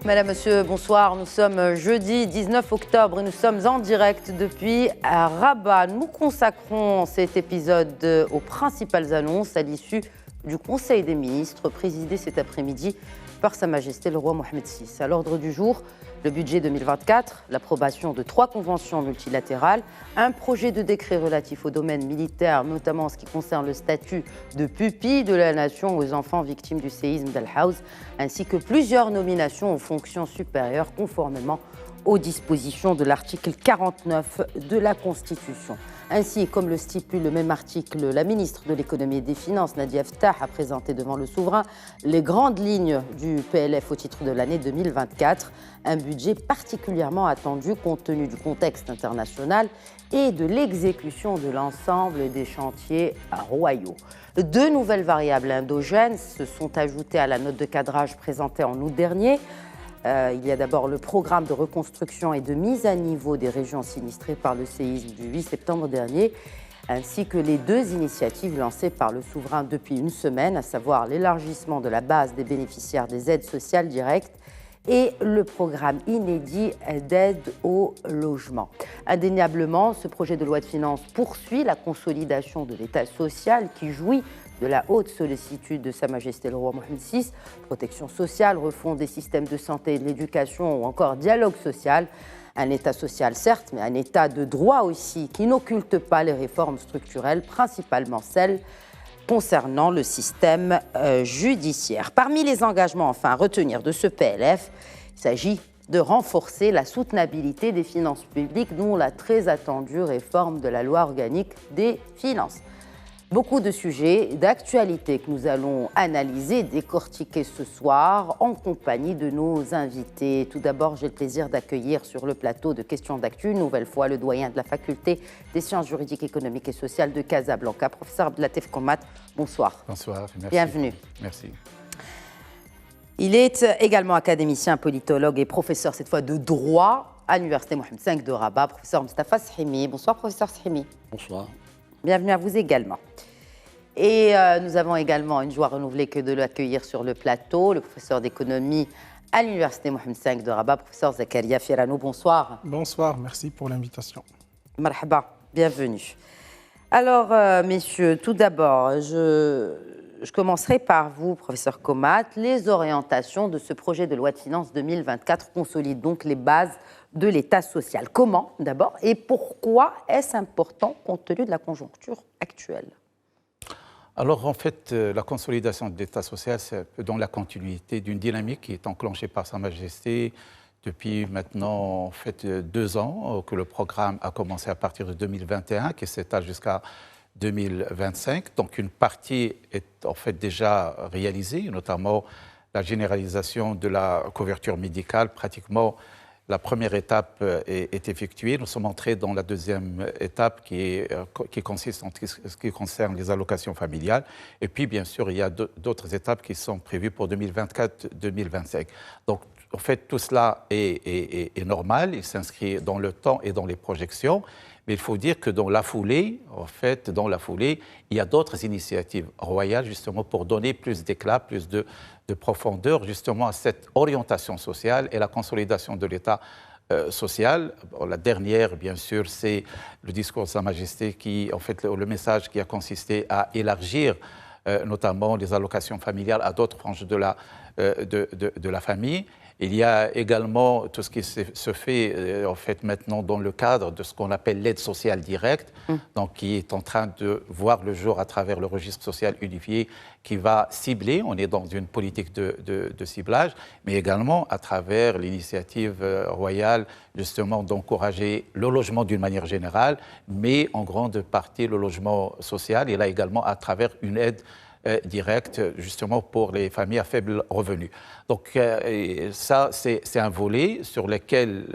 Mesdames, Messieurs, bonsoir. Nous sommes jeudi 19 octobre et nous sommes en direct depuis Rabat. Nous consacrons cet épisode aux principales annonces à l'issue du Conseil des ministres présidé cet après-midi par Sa Majesté le roi Mohamed VI. À l'ordre du jour, le budget 2024, l'approbation de 3 conventions multilatérales, un projet de décret relatif au domaine militaire, notamment en ce qui concerne le statut de pupille de la nation aux enfants victimes du séisme d'Al Hawz, ainsi que plusieurs nominations aux fonctions supérieures conformément aux dispositions de l'article 49 de la Constitution. Ainsi, comme le stipule le même article, la ministre de l'Économie et des Finances, Nadia Ftah, a présenté devant le souverain les grandes lignes du PLF au titre de l'année 2024, un budget particulièrement attendu compte tenu du contexte international et de l'exécution de l'ensemble des chantiers royaux. 2 nouvelles variables endogènes se sont ajoutées à la note de cadrage présentée en août dernier. Il y a d'abord le programme de reconstruction et de mise à niveau des régions sinistrées par le séisme du 8 septembre dernier, ainsi que les 2 initiatives lancées par le souverain depuis une semaine, à savoir l'élargissement de la base des bénéficiaires des aides sociales directes et le programme inédit d'aide au logement. Indéniablement, ce projet de loi de finances poursuit la consolidation de l'État social qui jouit de la haute sollicitude de Sa Majesté le roi Mohamed VI, protection sociale, refonte des systèmes de santé et de l'éducation ou encore dialogue social. Un État social certes, mais un État de droit aussi qui n'occulte pas les réformes structurelles, principalement celles concernant le système judiciaire. Parmi les engagements enfin à retenir de ce PLF, il s'agit de renforcer la soutenabilité des finances publiques, dont la très attendue réforme de la loi organique des finances. Beaucoup de sujets d'actualité que nous allons analyser, décortiquer ce soir en compagnie de nos invités. Tout d'abord, j'ai le plaisir d'accueillir sur le plateau de Questions d'actu, une nouvelle fois, le doyen de la faculté des sciences juridiques, économiques et sociales de Casablanca, professeur Abdelatif Komat. Bonsoir. Bonsoir, merci. Bienvenue. Merci. Il est également académicien, politologue et professeur, cette fois de droit, à l'Université Mohamed V de Rabat, professeur Mustafa Shimi. Bonsoir, professeur Shimi. Bonsoir. Bienvenue à vous également. Et nous avons également une joie renouvelée que de l'accueillir sur le plateau, le professeur d'économie à l'Université Mohamed V de Rabat, professeur Zakaria Firano. Bonsoir. Bonsoir, merci pour l'invitation. Marhaba, bienvenue. Alors, messieurs, tout d'abord, je commencerai par vous, professeur Komat. Les orientations de ce projet de loi de finances 2024 consolident donc les bases de l'État social. Comment, d'abord, et pourquoi est-ce important compte tenu de la conjoncture actuelle ? Alors, en fait, la consolidation de l'État social, c'est dans la continuité d'une dynamique qui est enclenchée par Sa Majesté depuis maintenant, en fait, 2 ans, que le programme a commencé à partir de 2021, qui s'étale jusqu'à 2025. Donc, une partie est en fait déjà réalisée, notamment la généralisation de la couverture médicale. Pratiquement, la première étape est effectuée. Nous sommes entrés dans la deuxième étape qui consiste en ce qui concerne les allocations familiales. Et puis, bien sûr, il y a d'autres étapes qui sont prévues pour 2024-2025. Donc, en fait, tout cela est normal. Il s'inscrit dans le temps et dans les projections. Mais il faut dire que dans la foulée, il y a d'autres initiatives royales, justement, pour donner plus d'éclat, plus de profondeur, justement, à cette orientation sociale et la consolidation de l'État social. La dernière, bien sûr, c'est le discours de Sa Majesté qui, en fait, le message qui a consisté à élargir notamment les allocations familiales à d'autres branches de la famille. Il y a également tout ce qui se fait en fait maintenant dans le cadre de ce qu'on appelle l'aide sociale directe, donc qui est en train de voir le jour à travers le registre social unifié qui va cibler, on est dans une politique de ciblage, mais également à travers l'initiative royale justement d'encourager le logement d'une manière générale, mais en grande partie le logement social, et là également à travers une aide directe justement pour les familles à faible revenu. Donc ça, c'est un volet sur lequel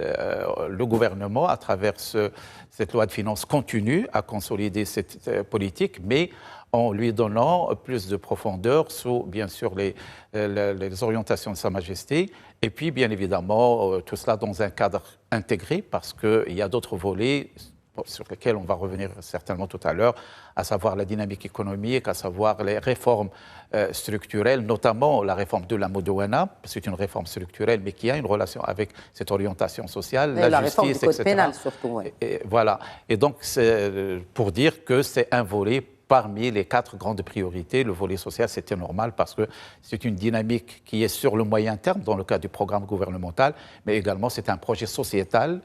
le gouvernement, à travers cette loi de finances, continue à consolider cette politique, mais en lui donnant plus de profondeur sous, bien sûr, les orientations de Sa Majesté, et puis, bien évidemment, tout cela dans un cadre intégré, parce qu'il y a d'autres volets sur lesquels on va revenir certainement tout à l'heure, à savoir la dynamique économique, à savoir les réformes structurelles, notamment la réforme de la Modouana, c'est une réforme structurelle, mais qui a une relation avec cette orientation sociale, la justice, réforme du code etc. pénal surtout. Ouais. Et voilà. Et donc, c'est pour dire que c'est un volet parmi les 4 grandes priorités. Le volet social, c'était normal parce que c'est une dynamique qui est sur le moyen terme dans le cadre du programme gouvernemental, mais également c'est un projet sociétal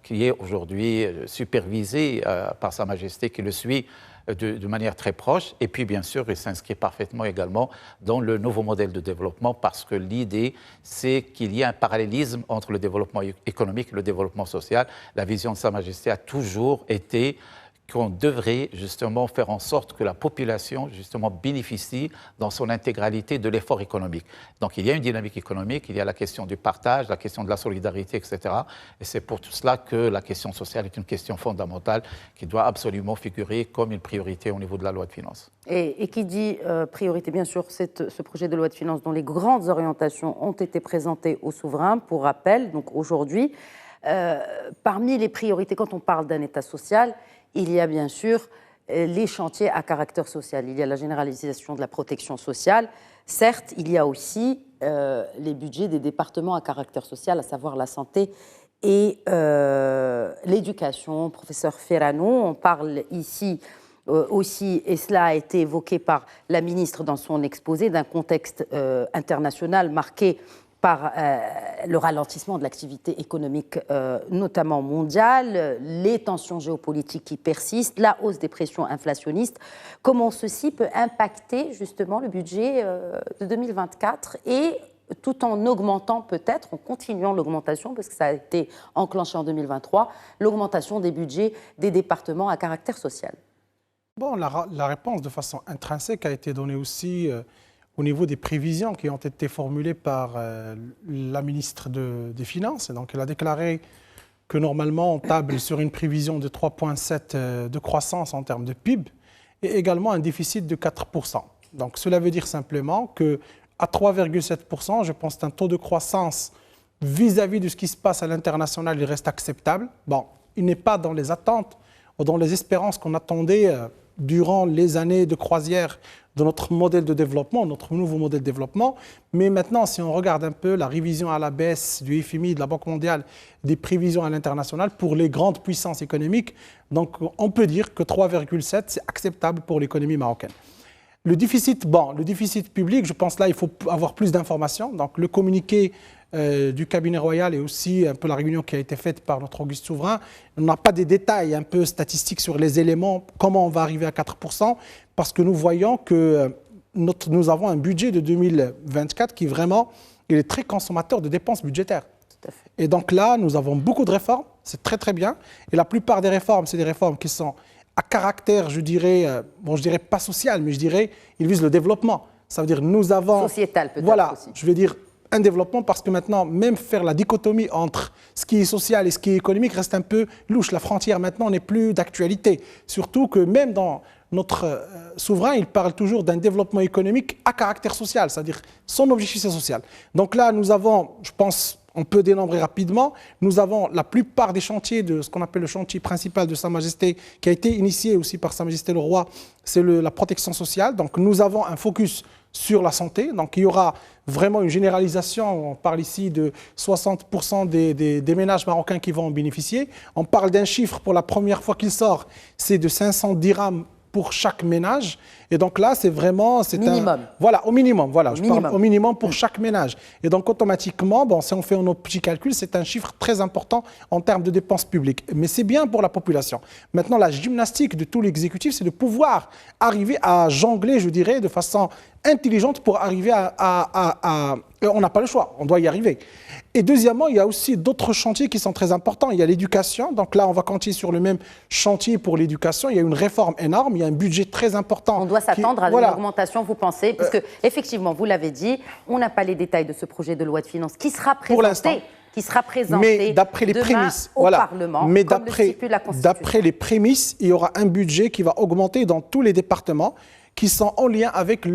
qui est aujourd'hui supervisé par Sa Majesté qui le suit de manière très proche. Et puis, bien sûr, il s'inscrit parfaitement également dans le nouveau modèle de développement parce que l'idée, c'est qu'il y ait un parallélisme entre le développement économique et le développement social. La vision de Sa Majesté a toujours été qu'on devrait justement faire en sorte que la population justement bénéficie dans son intégralité de l'effort économique. Donc il y a une dynamique économique, il y a la question du partage, la question de la solidarité, etc. Et c'est pour tout cela que la question sociale est une question fondamentale qui doit absolument figurer comme une priorité au niveau de la loi de finances. Et qui dit priorité, bien sûr, ce projet de loi de finances dont les grandes orientations ont été présentées au souverain, pour rappel, donc aujourd'hui, parmi les priorités, quand on parle d'un État social, il y a bien sûr les chantiers à caractère social. Il y a la généralisation de la protection sociale. Certes, il y a aussi les budgets des départements à caractère social, à savoir la santé et l'éducation. Professeur Ferrano, on parle ici aussi, et cela a été évoqué par la ministre dans son exposé, d'un contexte international marqué par le ralentissement de l'activité économique, notamment mondiale, les tensions géopolitiques qui persistent, la hausse des pressions inflationnistes. Comment ceci peut impacter justement le budget de 2024 et tout en augmentant peut-être, en continuant l'augmentation, parce que ça a été enclenché en 2023, l'augmentation des budgets des départements à caractère social? Bon, la réponse de façon intrinsèque a été donnée aussi au niveau des prévisions qui ont été formulées par la ministre des Finances. Donc, elle a déclaré que normalement, on table sur une prévision de 3,7 de croissance en termes de PIB et également un déficit de 4%. Donc, cela veut dire simplement qu'à 3,7%, je pense que c'est un taux de croissance vis-à-vis de ce qui se passe à l'international, il reste acceptable. Bon, il n'est pas dans les attentes ou dans les espérances qu'on attendait durant les années de croisière de notre modèle de développement, notre nouveau modèle de développement. Mais maintenant, si on regarde un peu la révision à la baisse du FMI, de la Banque mondiale, des prévisions à l'international pour les grandes puissances économiques, donc on peut dire que 3,7, c'est acceptable pour l'économie marocaine. Le déficit public, je pense là, il faut avoir plus d'informations. Donc le communiqué du cabinet royal et aussi un peu la réunion qui a été faite par notre auguste souverain, on n'a pas des détails un peu statistiques sur les éléments, comment on va arriver à 4%, parce que nous voyons que nous avons un budget de 2024 qui vraiment, il est très consommateur de dépenses budgétaires. Tout à fait. Et donc là, nous avons beaucoup de réformes, c'est très très bien, et la plupart des réformes, c'est des réformes qui sont à caractère, je dirais pas social, mais je dirais, ils visent le développement. Ça veut dire nous avons... Sociétal peut-être voilà, aussi. Je veux dire un développement parce que maintenant, même faire la dichotomie entre ce qui est social et ce qui est économique reste un peu louche. La frontière maintenant n'est plus d'actualité. Surtout que même dans notre souverain, il parle toujours d'un développement économique à caractère social, c'est-à-dire son objectif c'est social. Donc là, nous avons, je pense, on peut dénombrer rapidement, nous avons la plupart des chantiers de ce qu'on appelle le chantier principal de Sa Majesté, qui a été initié aussi par Sa Majesté le Roi, c'est la protection sociale. Donc nous avons un focus sur la santé. Donc il y aura vraiment une généralisation, on parle ici de 60% des ménages marocains qui vont en bénéficier. On parle d'un chiffre pour la première fois qu'il sort, c'est de 500 dirhams pour chaque ménage. Et donc là, c'est vraiment... minimum. Voilà, au minimum. Voilà, parle au minimum pour chaque ménage. Et donc automatiquement, bon, si on fait nos petits calculs, c'est un chiffre très important en termes de dépenses publiques. Mais c'est bien pour la population. Maintenant, la gymnastique de tout l'exécutif, c'est de pouvoir arriver à jongler, je dirais, de façon intelligente pour arriver on n'a pas le choix, on doit y arriver. Et deuxièmement, il y a aussi d'autres chantiers qui sont très importants. Il y a l'éducation. Donc là, on va continuer sur le même chantier pour l'éducation. Il y a une réforme énorme, il y a un budget très important. On doit s'attendre à une augmentation, vous pensez? Parce que, effectivement, vous l'avez dit, on n'a pas les détails de ce projet de loi de finances qui sera présenté. Mais d'après les prémices, au Parlement, mais comme le stipule la Constitution. d'après les prémices, il y aura un budget qui va augmenter dans tous les départements, qui sont en lien avec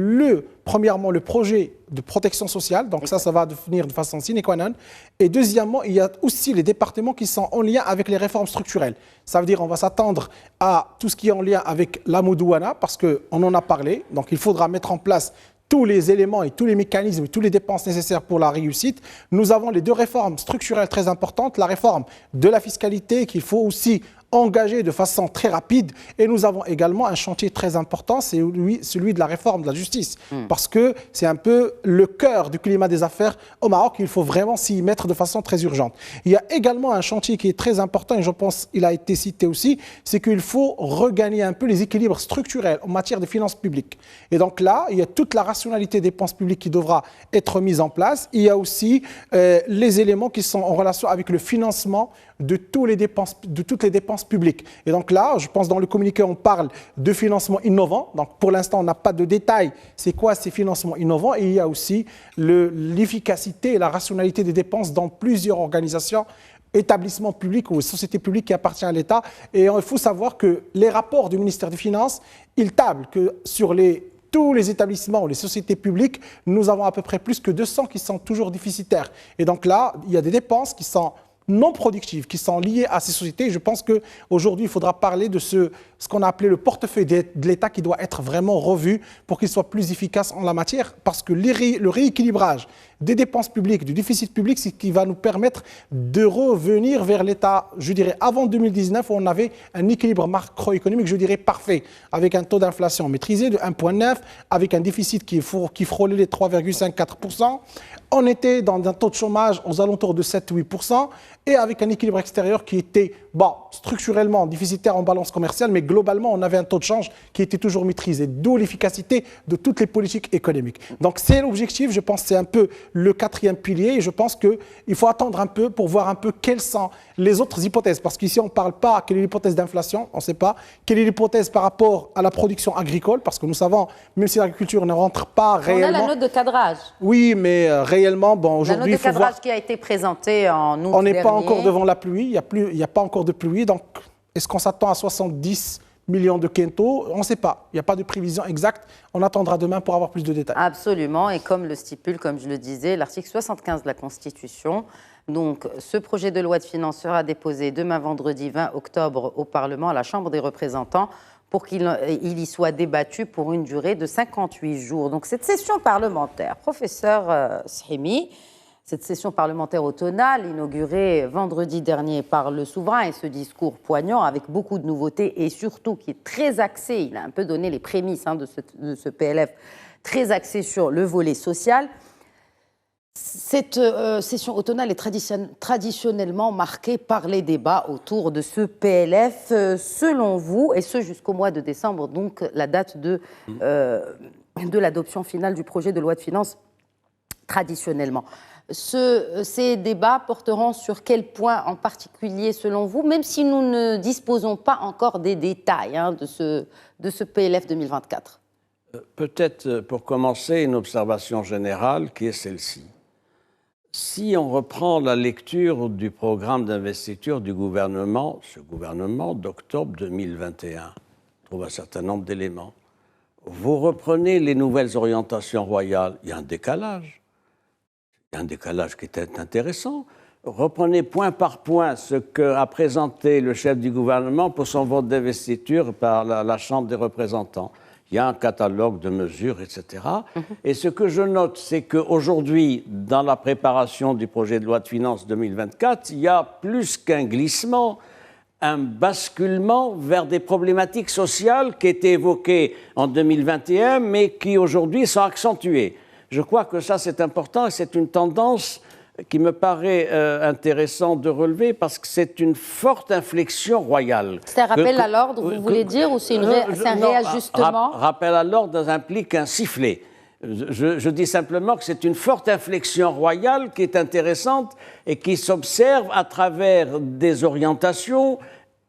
premièrement, le projet de protection sociale. Donc ça va devenir de façon sine qua non. Et deuxièmement, il y a aussi les départements qui sont en lien avec les réformes structurelles. Ça veut dire qu'on va s'attendre à tout ce qui est en lien avec la Modouana, parce qu'on en a parlé. Donc il faudra mettre en place tous les éléments et tous les mécanismes et toutes les dépenses nécessaires pour la réussite. Nous avons les deux réformes structurelles très importantes. La réforme de la fiscalité qu'il faut aussi engagé de façon très rapide. Et nous avons également un chantier très important, c'est celui de la réforme de la justice. Parce que c'est un peu le cœur du climat des affaires au Maroc. Il faut vraiment s'y mettre de façon très urgente. Il y a également un chantier qui est très important, et je pense qu'il a été cité aussi, c'est qu'il faut regagner un peu les équilibres structurels en matière de finances publiques. Et donc là, il y a toute la rationalité des dépenses publiques qui devra être mise en place. Il y a aussi les éléments qui sont en relation avec le financement de toutes les dépenses publiques. Et donc là, je pense dans le communiqué, on parle de financement innovant. Donc pour l'instant, on n'a pas de détails. C'est quoi ces financements innovants? Et il y a aussi l'efficacité et la rationalité des dépenses dans plusieurs organisations, établissements publics ou sociétés publiques qui appartiennent à l'État. Et il faut savoir que les rapports du ministère des Finances, ils tablent que sur tous les établissements ou les sociétés publiques, nous avons à peu près plus que 200 qui sont toujours déficitaires. Et donc là, il y a des dépenses qui sont non productives, qui sont liées à ces sociétés. Et je pense qu'aujourd'hui, il faudra parler de ce qu'on a appelé le portefeuille de l'État qui doit être vraiment revu pour qu'il soit plus efficace en la matière, parce que le rééquilibrage des dépenses publiques, du déficit public, c'est ce qui va nous permettre de revenir vers l'État, je dirais, avant 2019, où on avait un équilibre macroéconomique, je dirais, parfait, avec un taux d'inflation maîtrisé de 1,9, avec un déficit qui frôlait les 3,54%. On était dans un taux de chômage aux alentours de 7-8%, et avec un équilibre extérieur qui était, structurellement déficitaire en balance commerciale, mais globalement, on avait un taux de change qui était toujours maîtrisé, d'où l'efficacité de toutes les politiques économiques. Donc c'est l'objectif, je pense que c'est un peu le quatrième pilier, et je pense qu'il faut attendre un peu pour voir un peu quelles sont les autres hypothèses, parce qu'ici on ne parle pas quelle est l'hypothèse d'inflation, on ne sait pas, quelle est l'hypothèse par rapport à la production agricole, parce que nous savons, même si l'agriculture ne rentre pas réellement... On a la note de cadrage. Oui, mais réellement, aujourd'hui, il faut voir... La note de cadrage qui a été présentée en août dernier. On n'est pas encore devant la pluie, il n'y a pas encore de pluie, donc est-ce qu'on s'attend à 70 millions de quintaux? On ne sait pas. Il n'y a pas de prévision exacte. On attendra demain pour avoir plus de détails. Absolument. Et comme le stipule, comme je le disais, l'article 75 de la Constitution, donc ce projet de loi de finances sera déposé demain vendredi 20 octobre au Parlement, à la Chambre des représentants, pour qu'il y soit débattu pour une durée de 58 jours. Donc cette session parlementaire, professeur Srimi, cette session parlementaire automnale, inaugurée vendredi dernier par le souverain, et ce discours poignant avec beaucoup de nouveautés et surtout qui est très axé, il a un peu donné les prémices de ce PLF, très axé sur le volet social. Cette session automnale est traditionnellement marquée par les débats autour de ce PLF. Selon vous, et ce jusqu'au mois de décembre, donc la date de l'adoption finale du projet de loi de finances traditionnellement. Ces débats porteront sur quel point en particulier selon vous, même si nous ne disposons pas encore des détails de ce PLF 2024? Peut-être pour commencer une observation générale qui est celle-ci. Si on reprend la lecture du programme d'investiture du gouvernement, ce gouvernement d'octobre 2021, on trouve un certain nombre d'éléments. Vous reprenez les nouvelles orientations royales, il y a un décalage. Il y a un décalage qui est intéressant. Reprenez point par point ce qu'a présenté le chef du gouvernement pour son vote d'investiture par la Chambre des représentants. Il y a un catalogue de mesures, etc. Et ce que je note, c'est qu'aujourd'hui, dans la préparation du projet de loi de finances 2024, il y a plus qu'un glissement, un basculement vers des problématiques sociales qui étaient évoquées en 2021, mais qui aujourd'hui sont accentuées. Je crois que ça, c'est important et c'est une tendance qui me paraît intéressant de relever parce que c'est une forte inflexion royale. C'est un rappel à l'ordre, vous voulez dire, ou c'est un réajustement? Rappel à l'ordre implique un sifflet. Je dis simplement que c'est une forte inflexion royale qui est intéressante et qui s'observe à travers des orientations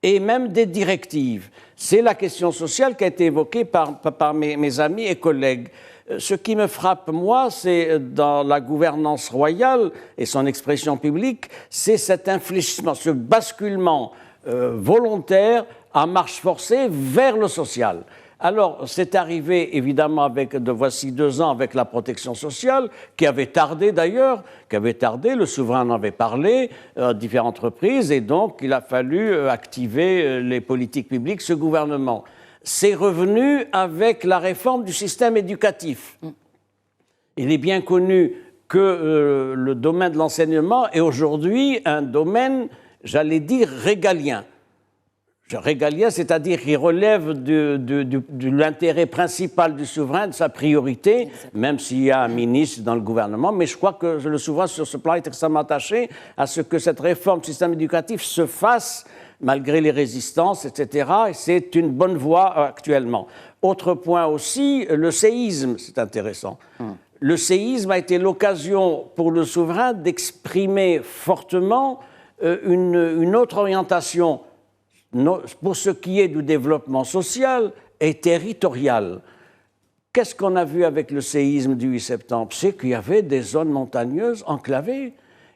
et même des directives. C'est la question sociale qui a été évoquée par mes amis et collègues. Ce qui me frappe, moi, c'est dans la gouvernance royale et son expression publique, c'est cet infléchissement, ce basculement volontaire à marche forcée vers le social. Alors, c'est arrivé évidemment voici 2 ans avec la protection sociale, qui avait tardé d'ailleurs, le souverain en avait parlé à différentes reprises, et donc il a fallu activer les politiques publiques, ce gouvernement. C'est revenu avec la réforme du système éducatif. Il est bien connu que le domaine de l'enseignement est aujourd'hui un domaine, j'allais dire, régalien. Régalien, c'est-à-dire qu'il relève de l'intérêt principal du souverain, de sa priorité, même s'il y a un ministre dans le gouvernement. Mais je crois que le souverain, sur ce plan, est extrêmement attaché à ce que cette réforme du système éducatif se fasse, malgré les résistances, etc. Et c'est une bonne voie actuellement. Autre point aussi, le séisme, c'est intéressant. Le séisme a été l'occasion pour le souverain d'exprimer fortement une autre orientation pour ce qui est du développement social et territorial. Qu'est-ce qu'on a vu avec le séisme du 8 septembre? C'est qu'il y avait des zones montagneuses enclavées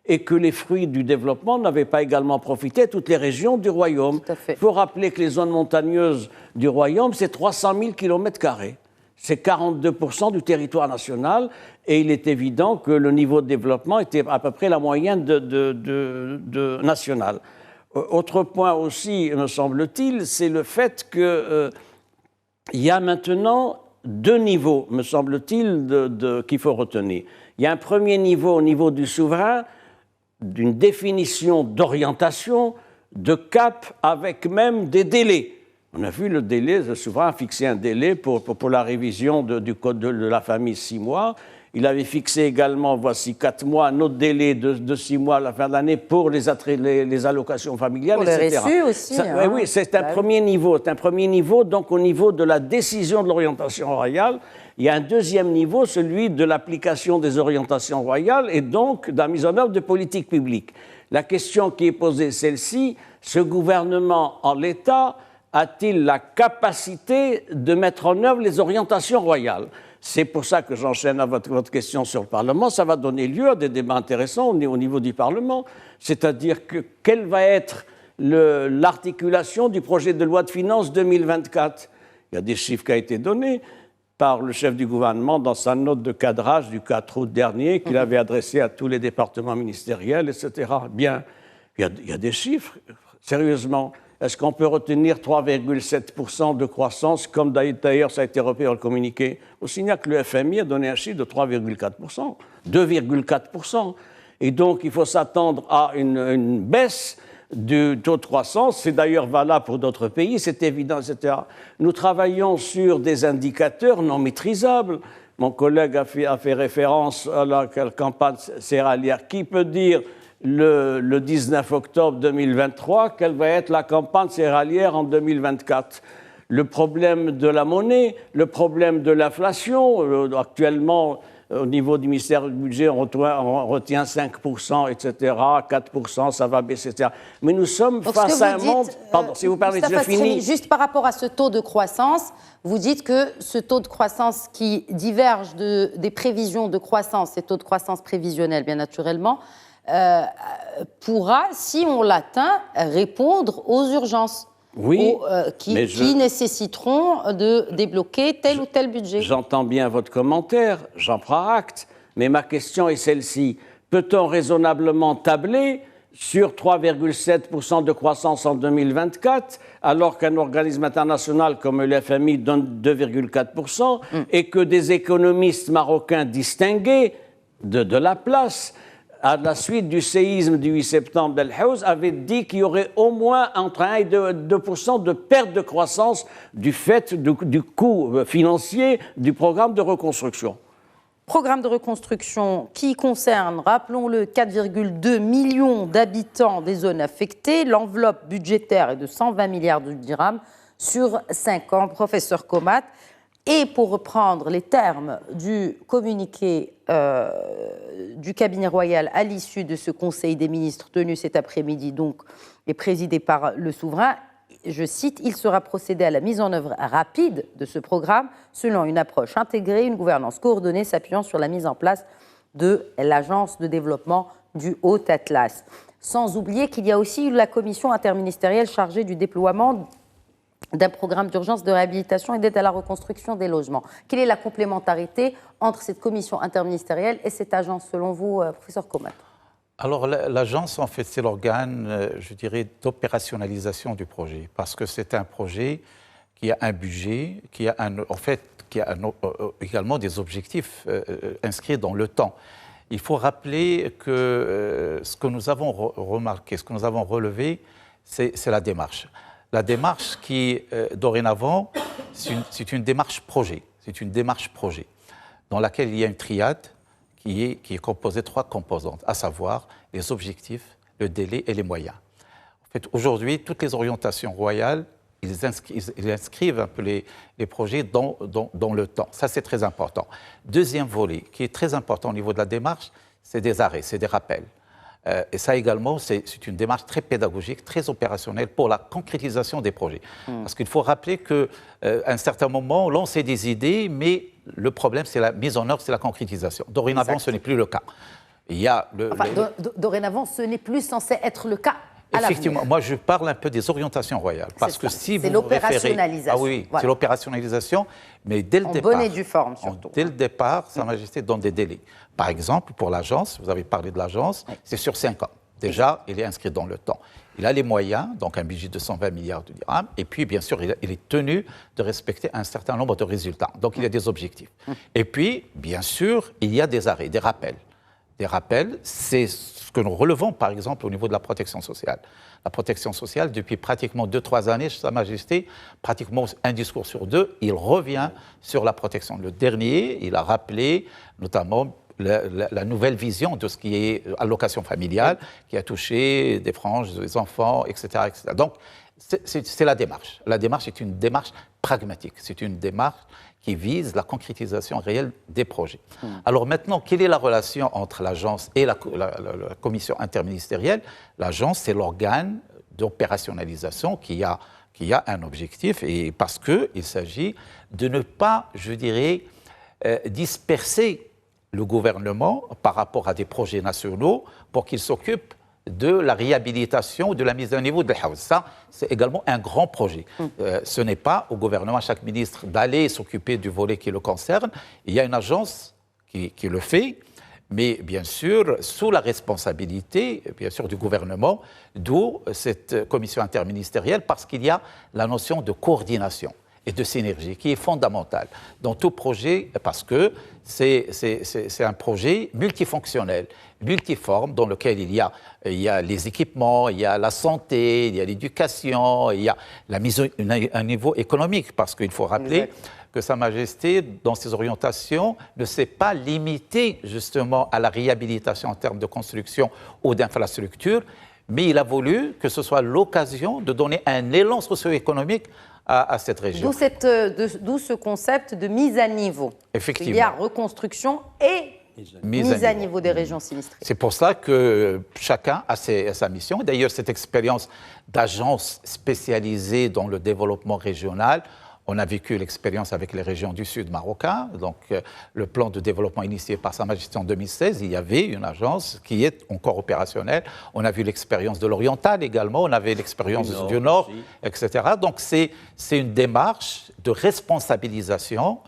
et que les fruits du développement n'avaient pas également profité à toutes les régions du royaume. Il faut rappeler que les zones montagneuses du royaume, c'est 300 000 km². C'est 42% du territoire national, et il est évident que le niveau de développement était à peu près la moyenne nationale. Autre point aussi, me semble-t-il, c'est le fait qu'il y a maintenant 2 niveaux, me semble-t-il, qu'il faut retenir. Il y a un premier niveau au niveau du souverain, d'une définition d'orientation, de cap, avec même des délais. On a vu le délai, le souverain a fixé un délai pour la révision du code de la famille, 6 mois. Il avait fixé également, voici 4 mois, un autre délai de 6 mois à la fin de l'année pour les allocations familiales, pour etc. Pour les reçus aussi. Oui, c'est un premier niveau. C'est un premier niveau, donc au niveau de la décision de l'orientation royale. Il y a un deuxième niveau, celui de l'application des orientations royales et donc de la mise en œuvre de politiques publiques. La question qui est posée, celle-ci, ce gouvernement en l'état a-t-il la capacité de mettre en œuvre les orientations royales? C'est pour ça que j'enchaîne à votre question sur le Parlement. Ça va donner lieu à des débats intéressants au niveau du Parlement. C'est-à-dire quelle va être l'articulation du projet de loi de finances 2024? Il y a des chiffres qui ont été donnés par le chef du gouvernement dans sa note de cadrage du 4 août dernier qu'il avait adressée à tous les départements ministériels, etc. Bien, il y a des chiffres, sérieusement. Est-ce qu'on peut retenir 3,7% de croissance, comme d'ailleurs ça a été repéré dans le communiqué? On signale que le FMI a donné un chiffre de 3,4%, 2,4%. Et donc, il faut s'attendre à une baisse du taux de croissance. C'est d'ailleurs valable pour d'autres pays, c'est évident, etc. Nous travaillons sur des indicateurs non maîtrisables. Mon collègue a fait référence à la campagne céréalière. Qui peut dire le 19 octobre 2023, quelle va être la campagne céréalière en 2024? Le problème de la monnaie, le problème de l'inflation, actuellement, au niveau du ministère du Budget, on retient 5%, etc., 4%, ça va baisser, etc. Mais nous sommes donc, face à un monde... Pardon, si vous permettez, je finis. Juste par rapport à ce taux de croissance, vous dites que ce taux de croissance qui diverge des prévisions de croissance, ces taux de croissance prévisionnels, bien naturellement, pourra, si on l'atteint, répondre aux urgences. Oui, qui nécessiteront de débloquer tel ou tel budget. J'entends bien votre commentaire, j'en prends acte, mais ma question est celle-ci. Peut-on raisonnablement tabler sur 3,7% de croissance en 2024, alors qu'un organisme international comme le FMI donne 2,4% et que des économistes marocains distingués de la place, à la suite du séisme du 8 septembre d'El Haouz, avait dit qu'il y aurait au moins entre 1 et 2% de perte de croissance du fait du coût financier du programme de reconstruction. Programme de reconstruction qui concerne, rappelons-le, 4,2 millions d'habitants des zones affectées. L'enveloppe budgétaire est de 120 milliards de dirhams sur 5 ans, professeur Komat. Et pour reprendre les termes du communiqué du cabinet royal à l'issue de ce Conseil des ministres tenu cet après-midi, donc, et présidé par le souverain, je cite, « Il sera procédé à la mise en œuvre rapide de ce programme selon une approche intégrée, une gouvernance coordonnée s'appuyant sur la mise en place de l'Agence de développement du Haut-Atlas. » Sans oublier qu'il y a aussi eu la commission interministérielle chargée du déploiement d'un programme d'urgence de réhabilitation et d'aide à la reconstruction des logements. Quelle est la complémentarité entre cette commission interministérielle et cette agence, selon vous, professeur Komat? Alors, l'agence, en fait, c'est l'organe, je dirais, d'opérationnalisation du projet, parce que c'est un projet qui a un budget, qui a également des objectifs inscrits dans le temps. Il faut rappeler que ce que nous avons remarqué, ce que nous avons relevé, c'est la démarche. La démarche qui, dorénavant, c'est une démarche projet. C'est une démarche projet dans laquelle il y a une triade qui est composée de 3 composantes, à savoir les objectifs, le délai et les moyens. En fait, aujourd'hui, toutes les orientations royales, ils inscrivent un peu les projets dans le temps. Ça, c'est très important. Deuxième volet, qui est très important au niveau de la démarche, c'est des arrêts, c'est des rappels. Et ça également, c'est une démarche très pédagogique, très opérationnelle pour la concrétisation des projets. Parce qu'il faut rappeler qu'à un certain moment, on lance des idées, mais le problème, c'est la mise en œuvre, c'est la concrétisation. Dorénavant, ce n'est plus le cas. Il y a dorénavant, ce n'est plus censé être le cas. Effectivement, moi je parle un peu des orientations royales. Parce que si vous c'est l'opérationnalisation. Ah oui, voilà. C'est l'opérationnalisation, mais dès le départ. En bonne et due forme, surtout. Dès le départ, Sa Majesté donne des délais. Par exemple, pour l'agence, vous avez parlé de l'agence, c'est sur 5 ans. Déjà, il est inscrit dans le temps. Il a les moyens, donc un budget de 120 milliards de dirhams, et puis bien sûr, il est tenu de respecter un certain nombre de résultats. Donc il y a des objectifs. Et puis, bien sûr, il y a des arrêts, des rappels. Des rappels, c'est ce que nous relevons, par exemple, au niveau de la protection sociale. La protection sociale, depuis pratiquement 2-3 années, Sa Majesté, pratiquement un discours sur 2, il revient sur la protection. Le dernier, il a rappelé notamment la nouvelle vision de ce qui est allocation familiale, qui a touché des franges, des enfants, etc. etc. Donc, c'est la démarche. La démarche est une démarche pragmatique. C'est une démarche qui vise la concrétisation réelle des projets. Alors maintenant, quelle est la relation entre l'agence et la commission interministérielle? L'agence, c'est l'organe d'opérationnalisation qui a un objectif, et parce qu'il s'agit de ne pas, je dirais, disperser le gouvernement par rapport à des projets nationaux pour qu'il s'occupe de la réhabilitation, de la mise à niveau de l'Haouz. Ça, c'est également un grand projet. Ce n'est pas au gouvernement, à chaque ministre, d'aller s'occuper du volet qui le concerne. Il y a une agence qui le fait, mais bien sûr, sous la responsabilité, bien sûr, du gouvernement, d'où cette commission interministérielle, parce qu'il y a la notion de coordination et de synergie qui est fondamentale dans tout projet, parce que c'est un projet multifonctionnel, multiforme, dans lequel il y a les équipements, il y a la santé, il y a l'éducation, il y a la mise à un niveau économique, parce qu'il faut rappeler que Sa Majesté, dans ses orientations, ne s'est pas limitée justement à la réhabilitation en termes de construction ou d'infrastructure, mais il a voulu que ce soit l'occasion de donner un élan socio-économique à cette région. D'où ce concept de mise à niveau. Effectivement. Il y a reconstruction et mise à niveau des régions sinistrées. C'est pour ça que chacun a sa mission. D'ailleurs, cette expérience d'agence spécialisée dans le développement régional, on a vécu l'expérience avec les régions du Sud marocain. Donc, le plan de développement initié par Sa Majesté en 2016, il y avait une agence qui est encore opérationnelle. On a vu l'expérience de l'Oriental également, on avait l'expérience du Nord, etc. Donc, c'est une démarche de responsabilisation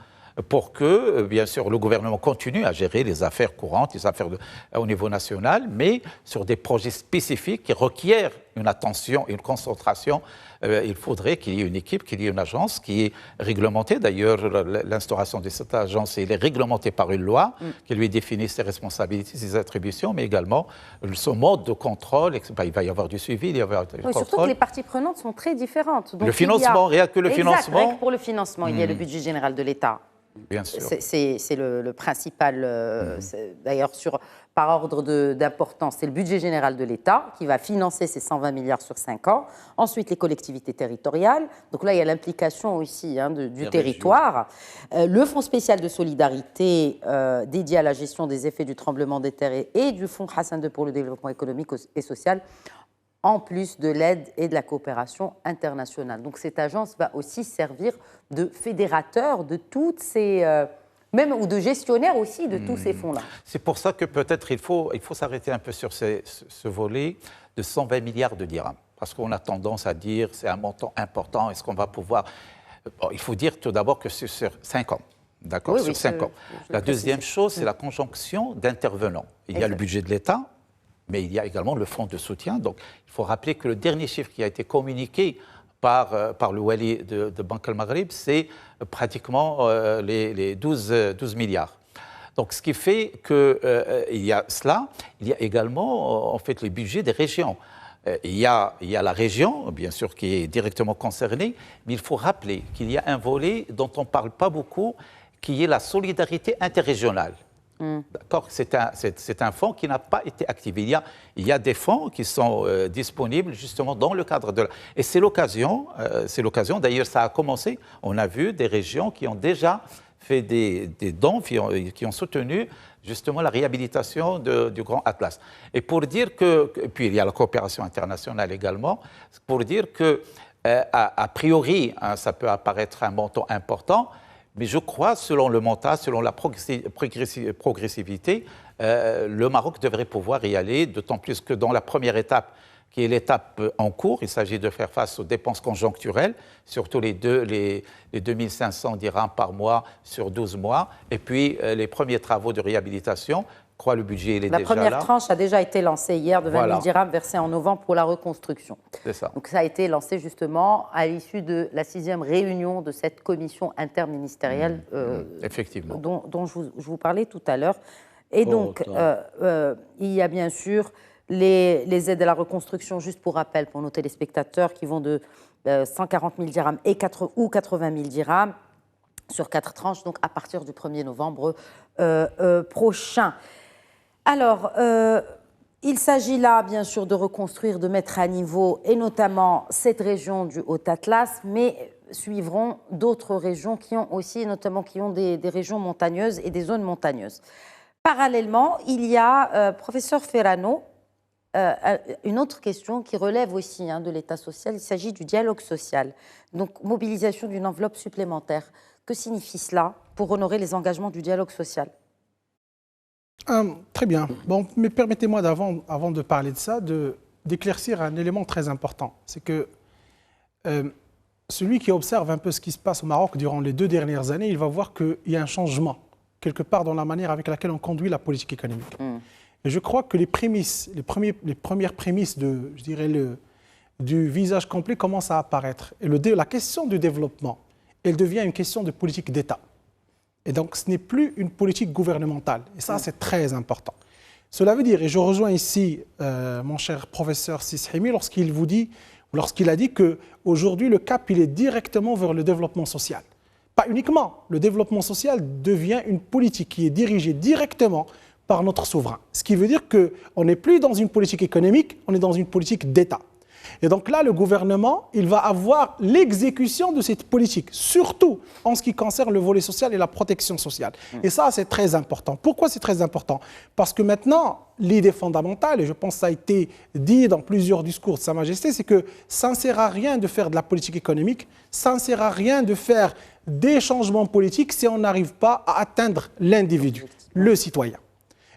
pour que, bien sûr, le gouvernement continue à gérer les affaires courantes, les affaires au niveau national, mais sur des projets spécifiques qui requièrent une attention et une concentration. Il faudrait qu'il y ait une équipe, qu'il y ait une agence qui est réglementée. D'ailleurs, l'instauration de cette agence, elle est réglementée par une loi qui lui définit ses responsabilités, ses attributions, mais également son mode de contrôle. Il va y avoir du suivi, il va y avoir du contrôle. Surtout que les parties prenantes sont très différentes. Donc, le financement, rien que le financement. Rien que pour le financement, il y a le budget général de l'État. Bien sûr. C'est le principal, d'ailleurs, par ordre d'importance, c'est le budget général de l'État qui va financer ces 120 milliards sur 5 ans. Ensuite, les collectivités territoriales. Donc là, il y a l'implication aussi du territoire. Le Fonds spécial de solidarité dédié à la gestion des effets du tremblement de terre et du Fonds Hassan II pour le développement économique et social, en plus de l'aide et de la coopération internationale. Donc cette agence va aussi servir de fédérateur de toutes ces... même ou de gestionnaire aussi de tous ces fonds-là. C'est pour ça que peut-être il faut s'arrêter un peu sur ce volet de 120 milliards de dirhams. parce qu'on a tendance à dire c'est un montant important, est-ce qu'on va pouvoir... Bon, il faut dire tout d'abord que c'est sur 5 ans. D'accord, sur 5 ans. La deuxième chose, c'est la conjonction d'intervenants. Il y a le budget de l'État, mais il y a également le fonds de soutien. Donc, il faut rappeler que le dernier chiffre qui a été communiqué par le Wali de Banque al-Maghrib, c'est pratiquement les 12 milliards. Donc, ce qui fait qu'il y a cela, il y a également en fait les budgets des régions. Il y a la région, bien sûr, qui est directement concernée, mais il faut rappeler qu'il y a un volet dont on ne parle pas beaucoup, qui est la solidarité interrégionale. D'accord, c'est un fonds qui n'a pas été activé. Il y a des fonds qui sont disponibles justement dans le cadre de... Et c'est l'occasion, d'ailleurs ça a commencé, on a vu des régions qui ont déjà fait des dons, qui ont soutenu justement la réhabilitation du Grand Atlas. Et pour dire que... Puis il y a la coopération internationale également, pour dire que a priori, ça peut apparaître un montant important, mais je crois, selon le montant, selon la progressivité, le Maroc devrait pouvoir y aller, d'autant plus que dans la première étape, qui est l'étape en cours, il s'agit de faire face aux dépenses conjoncturelles, surtout les 2500 dirhams par mois sur 12 mois, et puis les premiers travaux de réhabilitation. Je crois le budget il est déjà là. La première tranche a déjà été lancée hier de 20 000 dirhams versés en novembre pour la reconstruction. C'est ça. Donc ça a été lancé justement à l'issue de la 6e réunion de cette commission interministérielle effectivement. dont je vous parlais tout à l'heure. Et donc, il y a bien sûr les aides à la reconstruction, juste pour rappel pour nos téléspectateurs, qui vont de 140 000 dirhams ou 80 000 dirhams sur 4 tranches, donc à partir du 1er novembre prochain. Alors, il s'agit là, bien sûr, de reconstruire, de mettre à niveau, et notamment cette région du Haut-Atlas, mais suivront d'autres régions qui ont aussi, notamment qui ont des régions montagneuses et des zones montagneuses. Parallèlement, il y a, professeur Ferrano, une autre question qui relève aussi de l'État social, il s'agit du dialogue social. Donc, mobilisation d'une enveloppe supplémentaire. Que signifie cela pour honorer les engagements du dialogue social ? Très bien. Bon, mais permettez-moi, avant de parler de ça, d'éclaircir un élément très important. C'est que celui qui observe un peu ce qui se passe au Maroc durant les 2 dernières années, il va voir qu'il y a un changement, quelque part dans la manière avec laquelle on conduit la politique économique. Et je crois que les premières prémices du visage complet commencent à apparaître. Et la question du développement, elle devient une question de politique d'État. Et donc, ce n'est plus une politique gouvernementale. Et ça, c'est très important. Cela veut dire, et je rejoins ici mon cher professeur Sishimi lorsqu'il a dit qu'aujourd'hui, le cap, il est directement vers le développement social. Pas uniquement. Le développement social devient une politique qui est dirigée directement par notre souverain. Ce qui veut dire qu'on n'est plus dans une politique économique, on est dans une politique d'État. Et donc là, le gouvernement, il va avoir l'exécution de cette politique, surtout en ce qui concerne le volet social et la protection sociale. Et ça, c'est très important. Pourquoi c'est très important ? Parce que maintenant, l'idée fondamentale, et je pense que ça a été dit dans plusieurs discours de Sa Majesté, c'est que ça ne sert à rien de faire de la politique économique, ça ne sert à rien de faire des changements politiques si on n'arrive pas à atteindre l'individu, le citoyen.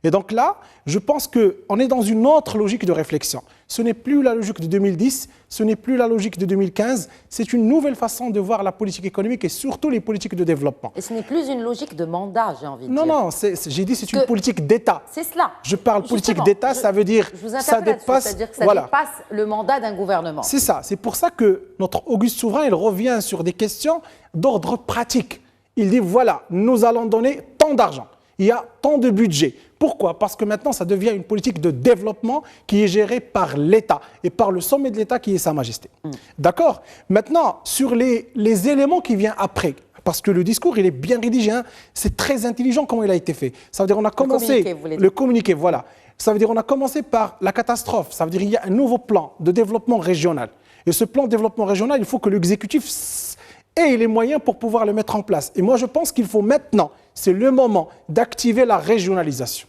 Et donc là, je pense qu'on est dans une autre logique de réflexion. Ce n'est plus la logique de 2010, ce n'est plus la logique de 2015, c'est une nouvelle façon de voir la politique économique et surtout les politiques de développement. Et ce n'est plus une logique de mandat, j'ai envie de dire. Non, j'ai dit c'est une politique d'État. C'est cela. Je parle politique d'État, ça veut dire ça dépasse, c'est-à-dire que ça dépasse le mandat d'un gouvernement. C'est ça, c'est pour ça que notre auguste souverain, il revient sur des questions d'ordre pratique. Il dit voilà, nous allons donner tant d'argent. Il y a tant de budget. Pourquoi ? Parce que maintenant, ça devient une politique de développement qui est gérée par l'État et par le sommet de l'État qui est Sa Majesté. D'accord ? Maintenant, sur les éléments qui viennent après, parce que le discours, il est bien rédigé, c'est très intelligent comment il a été fait. Ça veut dire qu'on a commencé... Le communiqué, voilà. Ça veut dire qu'on a commencé par la catastrophe. Ça veut dire qu'il y a un nouveau plan de développement régional. Et ce plan de développement régional, il faut que l'exécutif ait les moyens pour pouvoir le mettre en place. Et moi, je pense qu'il faut maintenant, c'est le moment d'activer la régionalisation.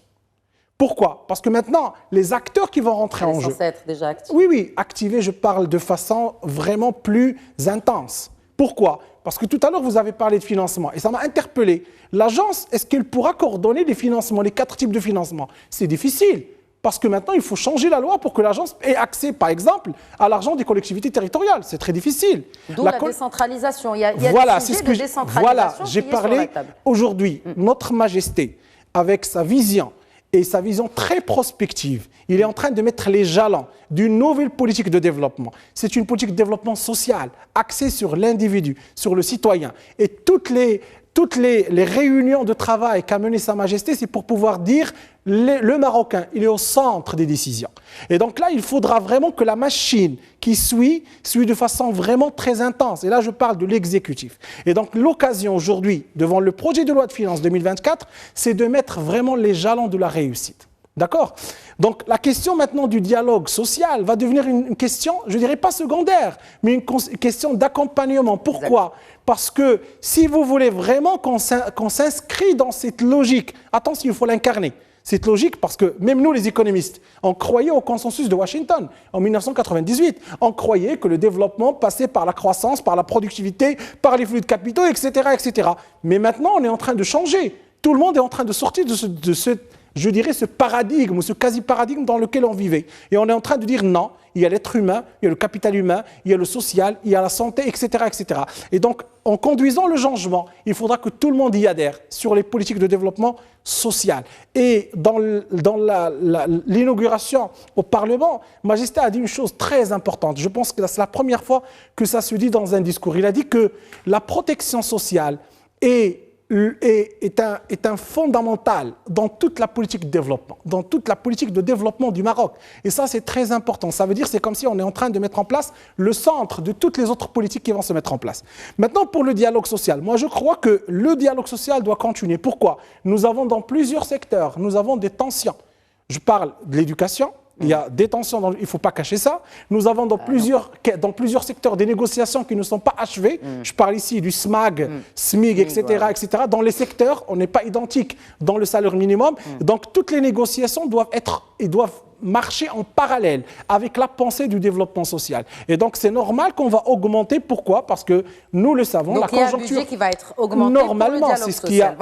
Pourquoi ? Parce que maintenant, les acteurs qui vont rentrer en jeu... censé être déjà actifs. Oui, activés, je parle de façon vraiment plus intense. Pourquoi ? Parce que tout à l'heure, vous avez parlé de financement et ça m'a interpellé. L'agence, est-ce qu'elle pourra coordonner les financements, les 4 types de financement ? C'est difficile. Parce que maintenant, il faut changer la loi pour que l'agence ait accès, par exemple, à l'argent des collectivités territoriales. C'est très difficile. D'où la décentralisation. Il y a voilà, des sujets de décentralisation voilà, j'ai qui est sur la parlé table. aujourd'hui, Notre Majesté, avec sa vision et sa vision très prospective, il est en train de mettre les jalons d'une nouvelle politique de développement. C'est une politique de développement social, axée sur l'individu, sur le citoyen. Et toutes les réunions de travail qu'a mené Sa Majesté, c'est pour pouvoir dire le Marocain, il est au centre des décisions. Et donc là, il faudra vraiment que la machine qui suit de façon vraiment très intense. Et là, je parle de l'exécutif. Et donc l'occasion aujourd'hui, devant le projet de loi de finances 2024, c'est de mettre vraiment les jalons de la réussite. D'accord? Donc la question maintenant du dialogue social va devenir une question, je ne dirais pas secondaire, mais une question d'accompagnement. Pourquoi? Parce que si vous voulez vraiment qu'on s'inscrit dans cette logique, attention, il faut l'incarner. Cette logique, parce que même nous, les économistes, on croyait au consensus de Washington en 1998. On croyait que le développement passait par la croissance, par la productivité, par les flux de capitaux, etc., etc. Mais maintenant, on est en train de changer. Tout le monde est en train de sortir de ce paradigme ou ce quasi-paradigme dans lequel on vivait. Et on est en train de dire non, il y a l'être humain, il y a le capital humain, il y a le social, il y a la santé, etc., etc. Et donc, en conduisant le changement, il faudra que tout le monde y adhère sur les politiques de développement social. Et dans l'inauguration au Parlement, Majesté a dit une chose très importante. Je pense que c'est la première fois que ça se dit dans un discours. Il a dit que la protection sociale est un fondamental dans toute la politique de développement, dans toute la politique de développement du Maroc. Et ça, c'est très important. Ça veut dire que c'est comme si on est en train de mettre en place le centre de toutes les autres politiques qui vont se mettre en place. Maintenant, pour le dialogue social, moi, je crois que le dialogue social doit continuer. Pourquoi? Nous avons dans plusieurs secteurs, nous avons des tensions. Je parle de l'éducation. Il y a des tensions, il ne faut pas cacher ça. Nous avons dans plusieurs secteurs des négociations qui ne sont pas achevées. Je parle ici du SMAG, SMIG, etc., etc. Dans les secteurs, on n'est pas identique dans le salaire minimum. Donc, toutes les négociations doivent marcher en parallèle avec la pensée du développement social. Et donc, c'est normal qu'on va augmenter. Pourquoi? Parce que nous le savons, donc, la conjoncture... il y a un budget qui va être augmenté normalement, pour le dialogue social.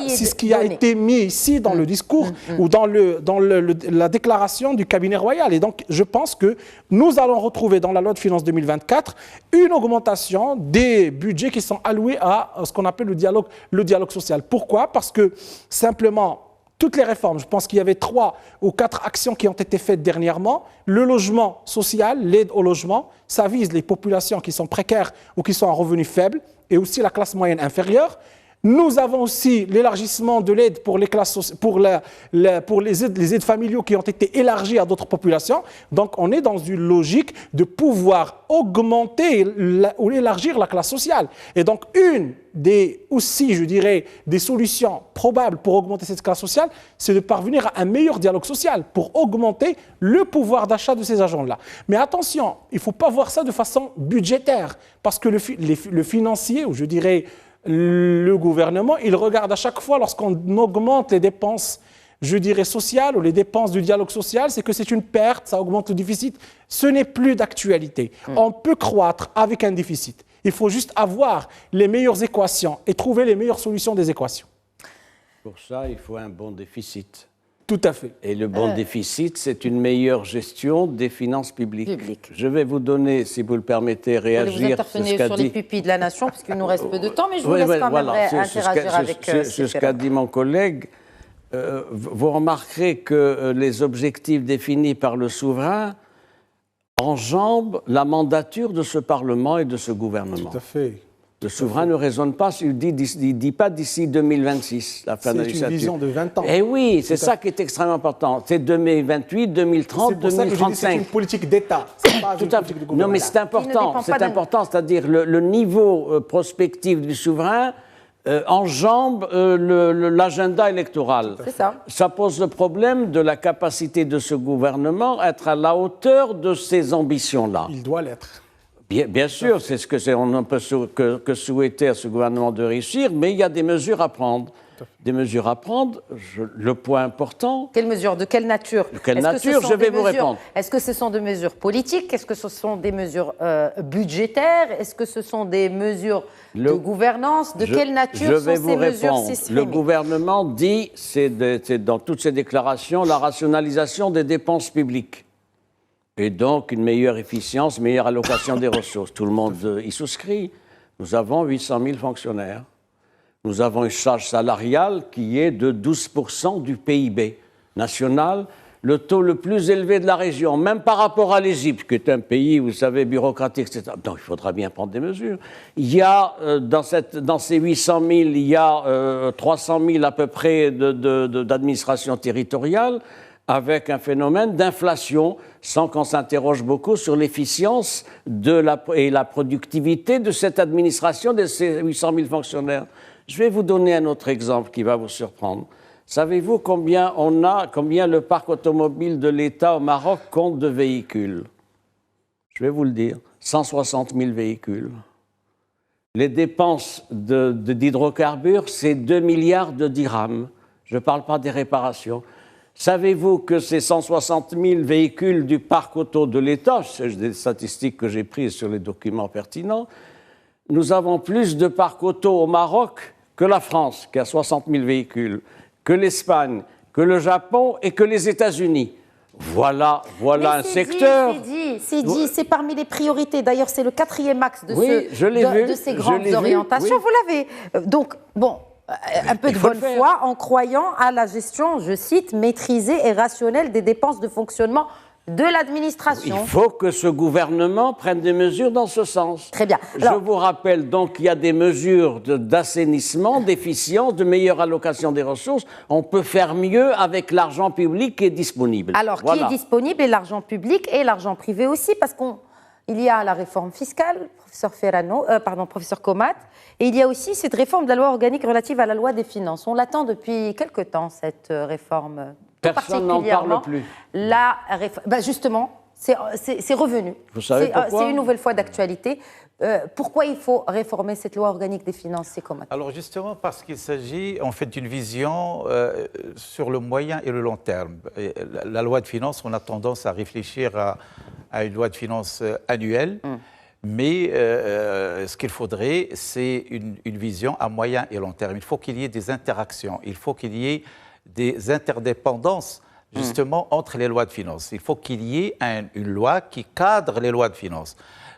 C'est ce qui a été mis ici dans le discours ou dans la déclaration du cabinet royal. Et donc, je pense que nous allons retrouver dans la loi de finances 2024 une augmentation des budgets qui sont alloués à ce qu'on appelle le dialogue social. Pourquoi? Parce que, simplement, toutes les réformes, je pense qu'il y avait 3 ou 4 actions qui ont été faites dernièrement. Le logement social, l'aide au logement, ça vise les populations qui sont précaires ou qui sont à revenus faibles et aussi la classe moyenne inférieure. Nous avons aussi l'élargissement de l'aide pour les classes, pour les aides familiaux qui ont été élargies à d'autres populations. Donc, on est dans une logique de pouvoir augmenter ou élargir la classe sociale. Et donc, des solutions probables pour augmenter cette classe sociale, c'est de parvenir à un meilleur dialogue social pour augmenter le pouvoir d'achat de ces agents-là. Mais attention, il ne faut pas voir ça de façon budgétaire, parce que le financier, ou je dirais le gouvernement, il regarde à chaque fois lorsqu'on augmente les dépenses, je dirais sociales ou les dépenses du dialogue social, c'est que c'est une perte, ça augmente le déficit. Ce n'est plus d'actualité. On peut croître avec un déficit. Il faut juste avoir les meilleures équations et trouver les meilleures solutions des équations. Pour ça, il faut un bon déficit. Tout à fait. Et le bon déficit, c'est une meilleure gestion des finances publiques. Je vais vous donner, si vous le permettez, réagir. Vous intervenez sur les pupilles de la nation, puisqu'il nous reste peu de temps, mais je vous laisse quand même interagir avec c'est ce qu'a dit mon collègue. Vous remarquerez que les objectifs définis par le souverain enjambent la mandature de ce Parlement et de ce gouvernement. Tout à fait. Le souverain ne raisonne pas, il ne dit pas d'ici 2026, la fin de la législature. C'est une vision de 20 ans. Eh oui, c'est ça qui est extrêmement important. C'est 2028, 2030, 2035. C'est une politique d'État, c'est pas une politique de gouvernement. Non, mais c'est important, c'est-à-dire le niveau prospectif du souverain enjambe l'agenda électoral. C'est ça. Ça pose le problème de la capacité de ce gouvernement à être à la hauteur de ces ambitions-là. Il doit l'être. Bien sûr, c'est ce on ne peut que souhaiter à ce gouvernement de réussir, mais il y a des mesures à prendre. des mesures à prendre. Le point important... Quelles mesures? De quelle nature? De quelle nature? Je vais vous répondre. Est-ce que ce sont des mesures politiques? Est-ce que ce sont des mesures budgétaires? Est-ce que ce sont des mesures de gouvernance? De quelle nature sont ces mesures systémiques? Le gouvernement dit, c'est dans toutes ses déclarations, la rationalisation des dépenses publiques. Et donc une meilleure efficience, meilleure allocation des ressources. Tout le monde y souscrit. Nous avons 800 000 fonctionnaires. Nous avons une charge salariale qui est de 12% du PIB national, le taux le plus élevé de la région, même par rapport à l'Égypte, qui est un pays, vous savez, bureaucratique, etc. Donc il faudra bien prendre des mesures. Il y a, dans ces 800 000, il y a 300 000 à peu près d'administration territoriale, avec un phénomène d'inflation, sans qu'on s'interroge beaucoup sur l'efficience et la productivité de cette administration, de ces 800 000 fonctionnaires. Je vais vous donner un autre exemple qui va vous surprendre. Savez-vous combien le parc automobile de l'État au Maroc compte de véhicules? Je vais vous le dire, 160 000 véhicules. Les dépenses d'hydrocarbures, c'est 2 milliards de dirhams. Je ne parle pas des réparations. Savez-vous que ces 160 000 véhicules du parc auto de l'État, c'est des statistiques que j'ai prises sur les documents pertinents, nous avons plus de parcs auto au Maroc que la France, qui a 60 000 véhicules, que l'Espagne, que le Japon et que les États-Unis. Voilà un secteur... C'est parmi les priorités. D'ailleurs, c'est le 4e axe de ces grandes orientations. Oui. Vous l'avez. Donc, bon... Un peu de bonne foi en croyant à la gestion, je cite, maîtrisée et rationnelle des dépenses de fonctionnement de l'administration. Il faut que ce gouvernement prenne des mesures dans ce sens. Très bien. Alors, je vous rappelle donc qu'il y a des mesures d'assainissement, d'efficience, de meilleure allocation des ressources. On peut faire mieux avec l'argent public qui est disponible. Alors, qui est disponible, et l'argent public et l'argent privé aussi, parce qu'il y a la réforme fiscale, professeur Komat, et il y a aussi cette réforme de la loi organique relative à la loi des finances. On l'attend depuis quelque temps, cette réforme. Personne n'en parle plus. Justement, c'est revenu. Vous savez pourquoi? C'est une nouvelle fois d'actualité. Pourquoi il faut réformer cette loi organique des finances, c'est Komat? Alors justement parce qu'il s'agit en fait d'une vision sur le moyen et le long terme. Et la loi de finances, on a tendance à réfléchir à une loi de finances annuelle. Mais ce qu'il faudrait, c'est une vision à moyen et long terme. Il faut qu'il y ait des interactions, il faut qu'il y ait des interdépendances, justement, entre les lois de finances. Il faut qu'il y ait une loi qui cadre les lois de finances.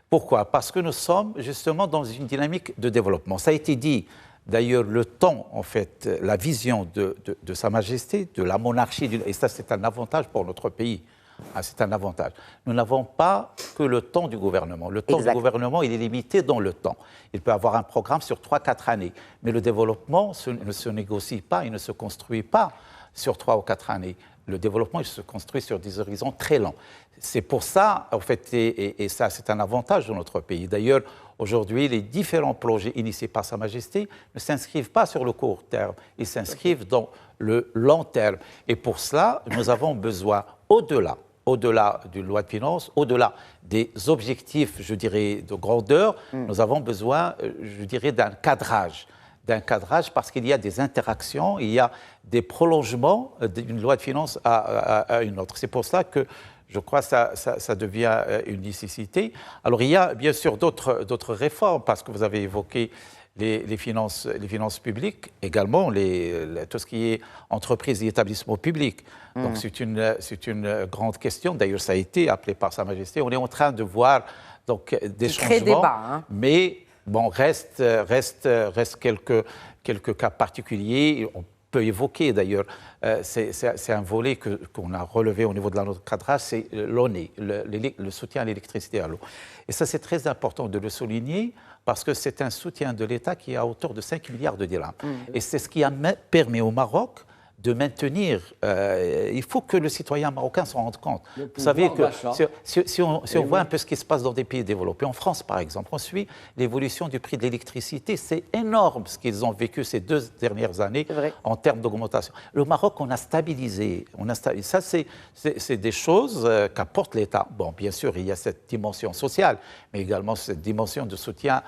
Pourquoi? Parce que nous sommes, justement, dans une dynamique de développement. Ça a été dit, d'ailleurs, le temps, en fait, la vision de Sa Majesté, de la monarchie, et ça, c'est un avantage pour notre pays. C'est un avantage. Nous n'avons pas que le temps du gouvernement. Le temps du gouvernement, il est limité dans le temps. Il peut avoir un programme sur 3-4 années. Mais le développement ne se négocie pas, il ne se construit pas sur 3 ou 4 années. Le développement, il se construit sur des horizons très longs. C'est pour ça, en fait, et ça, c'est un avantage de notre pays. D'ailleurs, aujourd'hui, les différents projets initiés par Sa Majesté ne s'inscrivent pas sur le court terme, ils s'inscrivent dans le long terme. Et pour cela, nous avons besoin, au-delà d'une loi de finances, au-delà des objectifs, je dirais, de grandeur, nous avons besoin, je dirais, d'un cadrage parce qu'il y a des interactions, il y a des prolongements d'une loi de finances à une autre. C'est pour ça que je crois que ça devient une nécessité. Alors, il y a bien sûr d'autres réformes, parce que vous avez évoqué les finances publiques, également tout ce qui est entreprises et établissements publics. Donc c'est une grande question. D'ailleurs, ça a été appelé par Sa Majesté. On est en train de voir donc, des changements, débat, mais bon, reste quelques cas particuliers. On peut évoquer d'ailleurs, c'est un volet qu'on a relevé au niveau de notre cadrage, c'est l'ONE, le soutien à l'électricité à l'eau. Et ça, c'est très important de le souligner, parce que c'est un soutien de l'État qui est à hauteur de 5 milliards de dirhams. Et c'est ce qui a permis au Maroc de maintenir. Il faut que le citoyen marocain s'en rende compte. Vous savez que si on voit un peu ce qui se passe dans des pays développés, en France par exemple, on suit l'évolution du prix de l'électricité. C'est énorme ce qu'ils ont vécu ces 2 dernières années en termes d'augmentation. Le Maroc, on a stabilisé. Ça, c'est des choses qu'apporte l'État. Bon, bien sûr, il y a cette dimension sociale, mais également cette dimension de soutien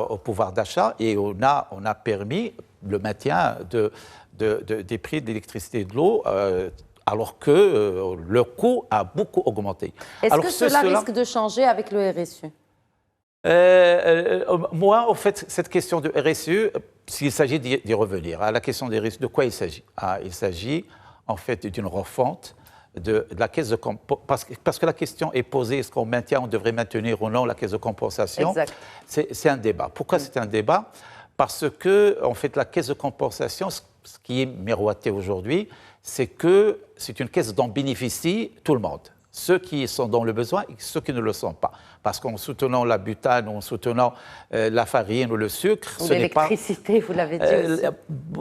au pouvoir d'achat. Et on a permis, le maintien des prix de l'électricité et de l'eau, alors que le coût a beaucoup augmenté. Est-ce que cela risque de changer avec le RSU? Moi, en fait, cette question de RSU, s'il s'agit d'y revenir, à la question des RSU, de quoi il s'agit? Il s'agit en fait d'une refonte de la caisse de compensation, parce que la question est posée, est-ce qu'on maintient, on devrait maintenir ou non la caisse de compensation? Exact. C'est un débat. Pourquoi c'est un débat? Parce que, en fait, la caisse de compensation, ce qui est miroité aujourd'hui, c'est que c'est une caisse dont bénéficie tout le monde. Ceux qui sont dans le besoin et ceux qui ne le sont pas. Parce qu'en soutenant la butane, en soutenant la farine ou le sucre, ou l'électricité, vous l'avez dit aussi.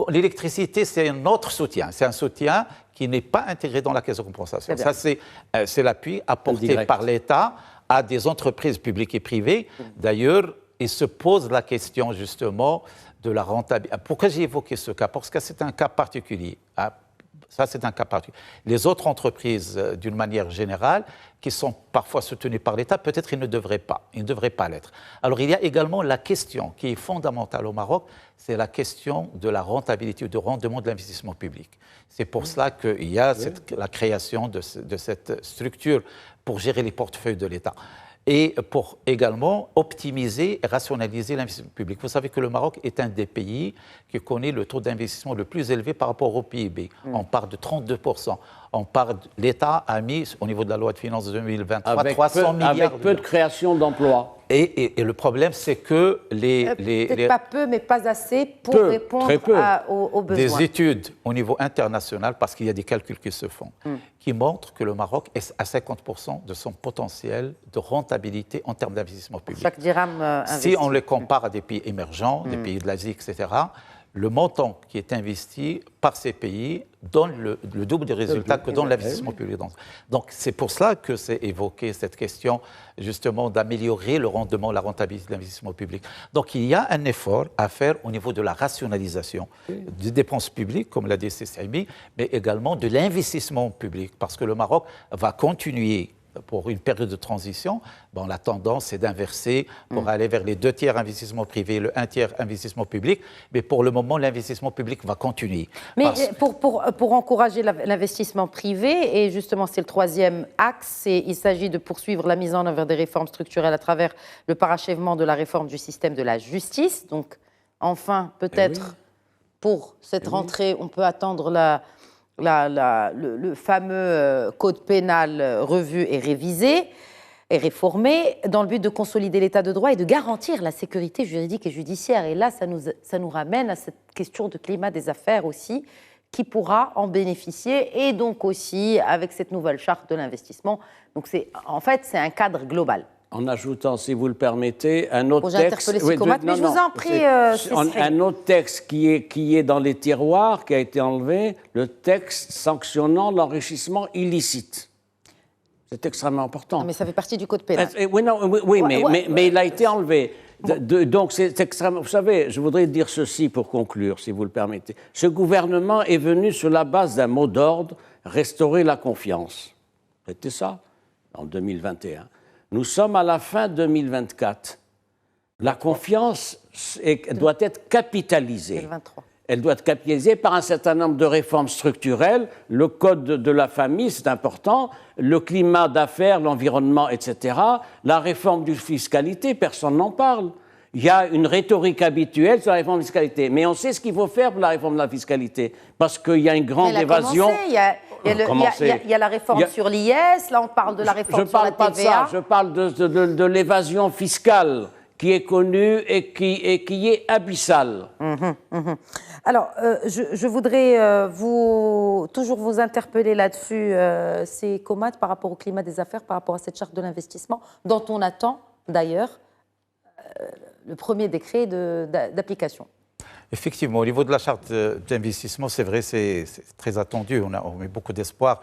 L'électricité, c'est un autre soutien. C'est un soutien qui n'est pas intégré dans la caisse de compensation. Ça, c'est l'appui apporté par l'État à des entreprises publiques et privées. D'ailleurs, il se pose la question justement de la rentabilité. Pourquoi j'ai évoqué ce cas? Parce que c'est un cas particulier. Ça, c'est un cas particulier. Les autres entreprises, d'une manière générale, qui sont parfois soutenues par l'État, peut-être ils ne devraient pas. Ils ne devraient pas l'être. Alors, il y a également la question qui est fondamentale au Maroc, c'est la question de la rentabilité ou du rendement de l'investissement public. C'est pour cela qu'il y a la création de cette structure pour gérer les portefeuilles de l'État. Et pour également optimiser et rationaliser l'investissement public. Vous savez que le Maroc est un des pays qui connaît le taux d'investissement le plus élevé par rapport au PIB. On parle de 32%. L'État a mis, au niveau de la loi de finances de 2023, 300 milliards. Avec peu de création d'emplois. Et le problème, c'est que peut-être pas peu, mais pas assez pour répondre aux besoins. Des études au niveau international, parce qu'il y a des calculs qui se font, qui montrent que le Maroc est à 50% de son potentiel de rentabilité en termes d'investissement public. Chaque dirham investi. Si on les compare à des pays émergents, des pays de l'Asie, etc., le montant qui est investi par ces pays donne le double des résultats que dans l'investissement public. Donc, c'est pour cela que c'est évoqué cette question, justement, d'améliorer le rendement, la rentabilité de l'investissement public. Donc, il y a un effort à faire au niveau de la rationalisation des dépenses publiques, comme l'a dit CCMI, mais également de l'investissement public, parce que le Maroc va continuer pour une période de transition. Bon, la tendance est d'inverser pour aller vers les 2 tiers investissement privé, le 1 tiers investissement public. Mais pour le moment, l'investissement public va continuer. Mais pour encourager l'investissement privé, et justement c'est le 3e axe, il s'agit de poursuivre la mise en œuvre des réformes structurelles à travers le parachèvement de la réforme du système de la justice. Donc enfin, peut-être pour cette rentrée, on peut attendre le fameux code pénal revu et révisé et réformé dans le but de consolider l'état de droit et de garantir la sécurité juridique et judiciaire. Et là, ça nous ramène à cette question de climat des affaires aussi, qui pourra en bénéficier, et donc aussi avec cette nouvelle charte de l'investissement. Donc en fait, c'est un cadre global. En ajoutant, si vous le permettez, un autre texte. Mais je vous en prie, un autre texte qui est dans les tiroirs, qui a été enlevé, le texte sanctionnant l'enrichissement illicite. C'est extrêmement important. Non, mais ça fait partie du code pénal. Mais il a été enlevé. Donc c'est extrêmement. Vous savez, je voudrais dire ceci pour conclure, si vous le permettez. Ce gouvernement est venu sur la base d'un mot d'ordre, restaurer la confiance. C'était ça, en 2021. Nous sommes à la fin 2024. La confiance doit être capitalisée. 2023. Elle doit être capitalisée par un certain nombre de réformes structurelles, le code de la famille, c'est important, le climat d'affaires, l'environnement, etc. La réforme de la fiscalité, personne n'en parle. Il y a une rhétorique habituelle sur la réforme de la fiscalité. Mais on sait ce qu'il faut faire pour la réforme de la fiscalité, parce qu'il y a une grande évasion. Il y a la réforme sur l'IS, là on parle de la réforme sur la TVA. Je ne parle pas de ça, je parle de l'évasion fiscale qui est connue et qui est abyssale. Alors, je voudrais toujours vous interpeller là-dessus, c'est Komat, par rapport au climat des affaires, par rapport à cette charte de l'investissement, dont on attend d'ailleurs le premier décret d'application. Effectivement, au niveau de la charte d'investissement, c'est vrai, c'est très attendu. On met beaucoup d'espoir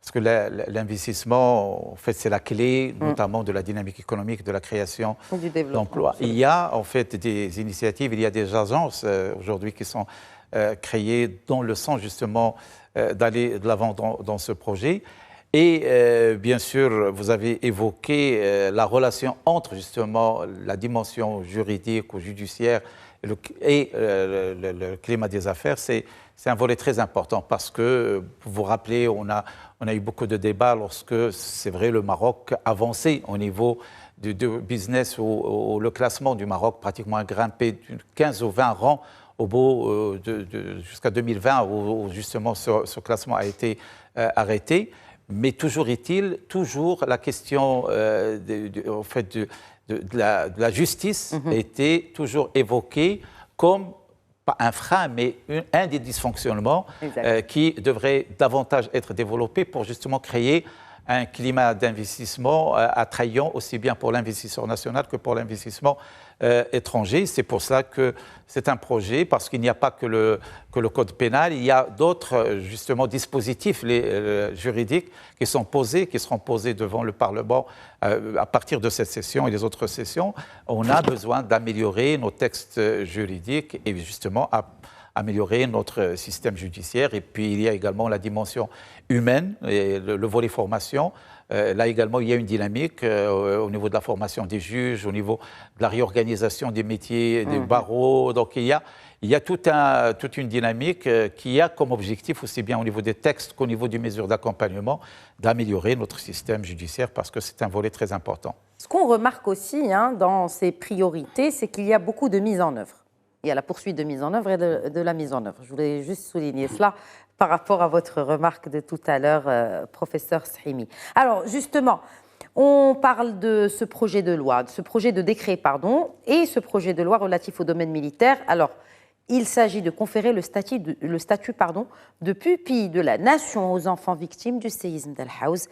parce que l'investissement, en fait, c'est la clé, notamment de la dynamique économique, de la création d'emplois. Il y a en fait des initiatives, il y a des agences aujourd'hui qui sont créées dans le sens justement d'aller de l'avant dans ce projet. Et bien sûr, vous avez évoqué la relation entre justement la dimension juridique ou judiciaire et le climat des affaires. C'est un volet très important parce que, vous vous rappelez, on a eu beaucoup de débats lorsque, c'est vrai, le Maroc avançait au niveau du business où le classement du Maroc pratiquement a grimpé de 15 ou 20 rangs au bout jusqu'à 2020 où justement ce classement a été arrêté. Mais toujours est-il, toujours la question en fait, de la justice était toujours évoquée comme, pas un frein, mais un des dysfonctionnements qui devrait davantage être développé pour justement créer un climat d'investissement attrayant aussi bien pour l'investisseur national que pour l'investissement étranger. C'est pour ça que c'est un projet, parce qu'il n'y a pas que le code pénal, il y a d'autres justement dispositifs juridiques qui seront posés devant le Parlement à partir de cette session et des autres sessions. On a besoin d'améliorer nos textes juridiques et justement améliorer notre système judiciaire. Et puis il y a également la dimension humaine, et le volet formation. Là également, il y a une dynamique au niveau de la formation des juges, au niveau de la réorganisation des métiers, des barreaux. Donc il y a toute une dynamique qui a comme objectif, aussi bien au niveau des textes qu'au niveau des mesures d'accompagnement, d'améliorer notre système judiciaire parce que c'est un volet très important. Ce qu'on remarque aussi dans ces priorités, c'est qu'il y a beaucoup de mise en œuvre. Il y a la poursuite de mise en œuvre et de la mise en œuvre. Je voulais juste souligner cela par rapport à votre remarque de tout à l'heure, professeur Sahimi. Alors justement, on parle de ce projet de loi, de ce projet de décret, pardon, et ce projet de loi relatif au domaine militaire. Alors, il s'agit de conférer le statut de pupille de la nation aux enfants victimes du séisme d'Al Haouz,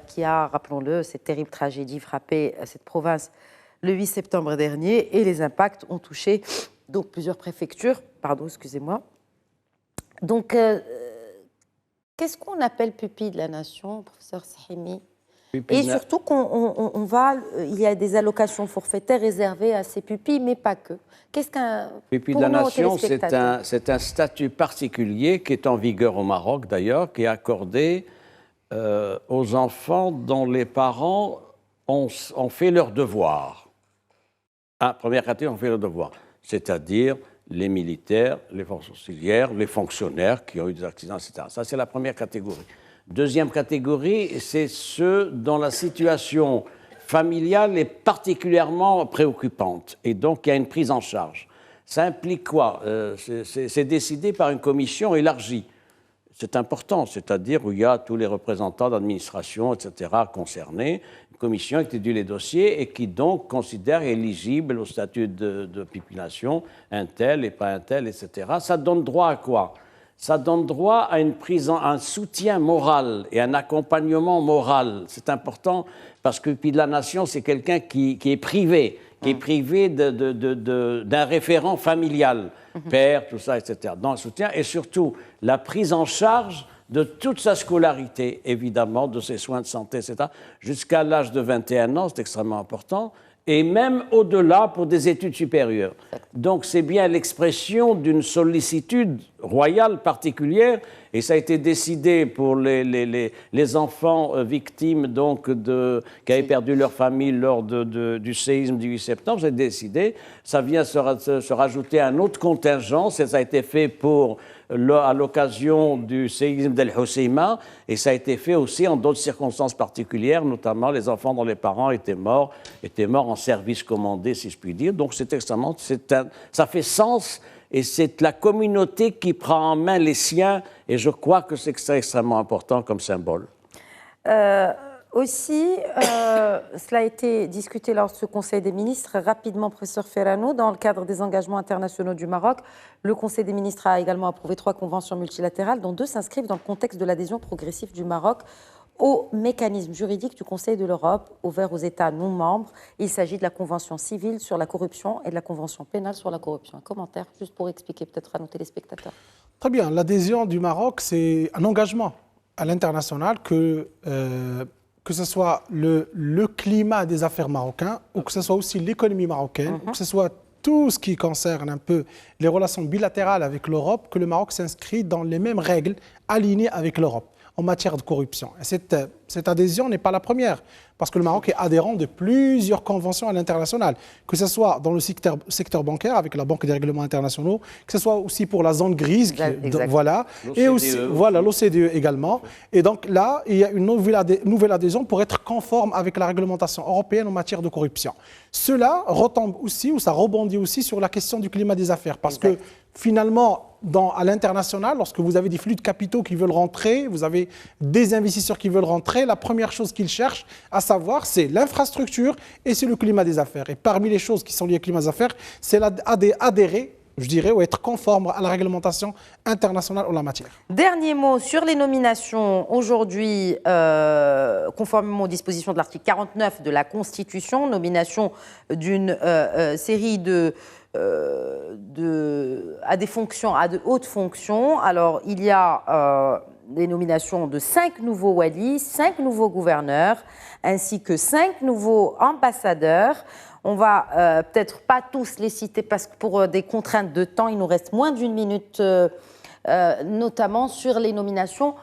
qui a, rappelons-le, cette terrible tragédie frappé cette province le 8 septembre dernier, et les impacts ont touché donc plusieurs préfectures. Pardon, excusez-moi. Donc, qu'est-ce qu'on appelle pupille de la nation, professeur Sahimi? Et surtout il y a des allocations forfaitaires réservées à ces pupilles, mais pas que. Qu'est-ce qu'un pupille de la nation? C'est un statut particulier qui est en vigueur au Maroc d'ailleurs, qui est accordé aux enfants dont les parents ont fait leur devoir. Première catégorie, on fait leur devoir, c'est-à-dire les militaires, les forces auxiliaires, les fonctionnaires qui ont eu des accidents, etc. Ça, c'est la première catégorie. Deuxième catégorie, c'est ceux dont la situation familiale est particulièrement préoccupante et donc il y a une prise en charge. Ça implique quoi? C'est décidé par une commission élargie. C'est important, c'est-à-dire où il y a tous les représentants d'administration, etc., concernés, une commission qui étudie les dossiers et qui donc considère éligible au statut de population un tel et pas un tel, etc. Ça donne droit à quoi? Ça donne droit à un soutien moral et un accompagnement moral. C'est important parce que puis de la nation, c'est quelqu'un qui est privé, d'un référent familial, père, tout ça, etc. Dans le soutien et surtout la prise en charge de toute sa scolarité, évidemment, de ses soins de santé, etc. Jusqu'à l'âge de 21 ans, c'est extrêmement important. Et même au-delà pour des études supérieures. Donc c'est bien l'expression d'une sollicitude royale particulière, et ça a été décidé pour les enfants victimes donc qui avaient perdu leur famille lors du séisme du 8 septembre, c'est décidé, ça vient se rajouter un autre contingent, ça a été fait à l'occasion du séisme d'Al Hoceima, et ça a été fait aussi en d'autres circonstances particulières, notamment les enfants dont les parents étaient morts en service commandé, si je puis dire. Donc c'est extrêmement, ça fait sens, et c'est la communauté qui prend en main les siens, et je crois que c'est extrêmement important comme symbole. Aussi, cela a été discuté lors de ce Conseil des ministres. Rapidement, professeur Ferrano, dans le cadre des engagements internationaux du Maroc, le Conseil des ministres a également approuvé 3 conventions multilatérales, dont 2 s'inscrivent dans le contexte de l'adhésion progressive du Maroc au mécanisme juridique du Conseil de l'Europe, ouvert aux États non membres. Il s'agit de la Convention civile sur la corruption et de la Convention pénale sur la corruption. Un commentaire, juste pour expliquer peut-être à nos téléspectateurs. Très bien. L'adhésion du Maroc, c'est un engagement à l'international que ce soit le climat des affaires marocains, ou que ce soit aussi l'économie marocaine, ou que ce soit tout ce qui concerne un peu les relations bilatérales avec l'Europe, que le Maroc s'inscrit dans les mêmes règles alignées avec l'Europe. en matière de corruption. Et cette adhésion n'est pas la première, parce que le Maroc est adhérent de plusieurs conventions à l'international, que ce soit dans le secteur bancaire avec la Banque des règlements internationaux, que ce soit aussi pour la zone grise, voilà, et aussi voilà l'OCDE également. Et donc là, il y a une nouvelle adhésion pour être conforme avec la réglementation européenne en matière de corruption. Cela retombe aussi, ou ça rebondit aussi sur la question du climat des affaires, parce que finalement, à l'international, lorsque vous avez des flux de capitaux qui veulent rentrer, vous avez des investisseurs qui veulent rentrer, la première chose qu'ils cherchent à savoir, c'est l'infrastructure et c'est le climat des affaires. Et parmi les choses qui sont liées au climat des affaires, c'est adhérer, je dirais, ou être conforme à la réglementation internationale en la matière. Dernier mot sur les nominations. Aujourd'hui, conformément aux dispositions de l'article 49 de la Constitution, nomination d'une série à des fonctions, à de hautes fonctions. Alors, il y a des nominations de 5 nouveaux walis, 5 nouveaux gouverneurs, ainsi que 5 nouveaux ambassadeurs. On va peut-être pas tous les citer parce que pour des contraintes de temps, il nous reste moins d'une minute, notamment sur les nominations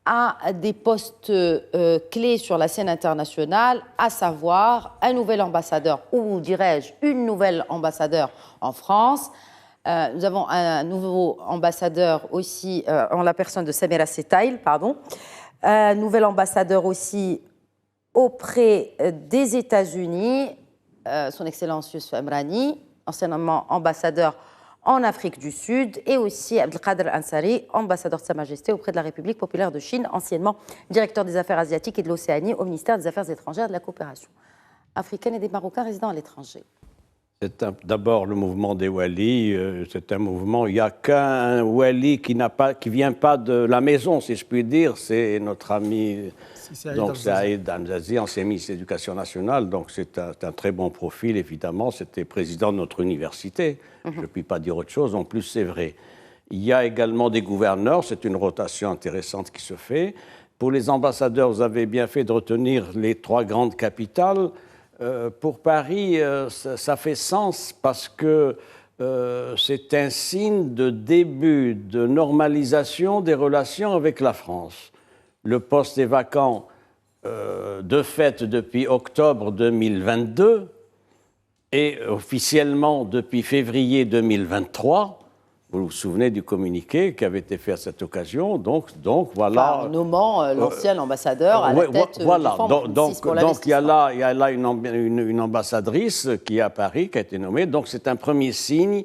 à des postes clés sur la scène internationale, à savoir un nouvel ambassadeur, ou dirais-je une nouvelle ambassadeur en France. Nous avons un nouveau ambassadeur aussi, en la personne de Samira Setaïl, un nouvel ambassadeur aussi auprès des États-Unis, son Excellence Youssef Amrani, anciennement ambassadeur en Afrique du Sud, et aussi Abdelkader Ansari, ambassadeur de Sa Majesté auprès de la République populaire de Chine, anciennement directeur des affaires asiatiques et de l'Océanie au ministère des Affaires étrangères et de la coopération africaine et des Marocains résidant à l'étranger. C'est d'abord le mouvement des walis, c'est un mouvement, il n'y a qu'un wali qui ne vient pas de la maison, si je puis dire, c'est notre ami Saïd Hamzazi, ancien ministre de l'Éducation nationale, donc c'est un très bon profil, évidemment, c'était président de notre université, je ne puis pas dire autre chose, en plus c'est vrai. Il y a également des gouverneurs, c'est une rotation intéressante qui se fait. Pour les ambassadeurs, vous avez bien fait de retenir les 3 grandes capitales. Pour Paris, ça fait sens parce que c'est un signe de début de normalisation des relations avec la France. Le poste est vacant de fait depuis octobre 2022 et officiellement depuis février 2023. Vous vous souvenez du communiqué qui avait été fait à cette occasion, donc voilà. Enfin, nommant l'ancien ambassadeur à la tête voilà. du Fonds Donc il y a là une ambassadrice qui est à Paris, qui a été nommée. Donc c'est un premier signe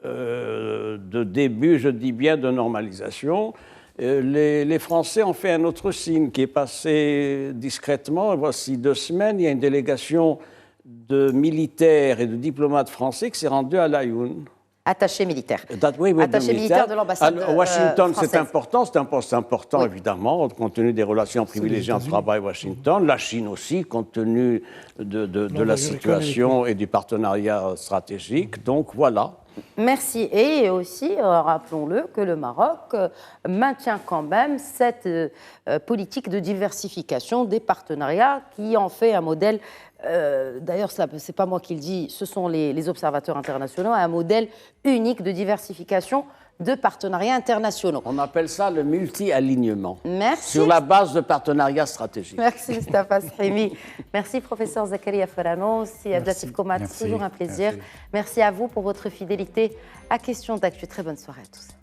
de début, je dis bien, de normalisation. Les Français ont fait un autre signe qui est passé discrètement. Voici 2 semaines, il y a une délégation de militaires et de diplomates français qui s'est rendue à Laayoune. Attaché militaire. Oui, attaché militaire de l'ambassade Washington, française. c'est important, c'est un poste important, évidemment, compte tenu des relations privilégiées entre Rabat et Washington. La Chine aussi, compte tenu de la situation et du partenariat stratégique. Donc voilà. Merci. Et aussi, rappelons-le, que le Maroc maintient quand même cette politique de diversification des partenariats qui en fait un modèle, d'ailleurs, ce n'est pas moi qui le dis, ce sont les observateurs internationaux, un modèle unique de diversification de partenariats internationaux. On appelle ça le multi-alignement. Merci. Sur la base de partenariats stratégiques. Merci Mustafa Srimi. Merci professeur Zakaria Ferrano. Si Abdelatif Komat, c'est toujours un plaisir. Merci à vous pour votre fidélité à Questions d'Actu. Très bonne soirée à tous.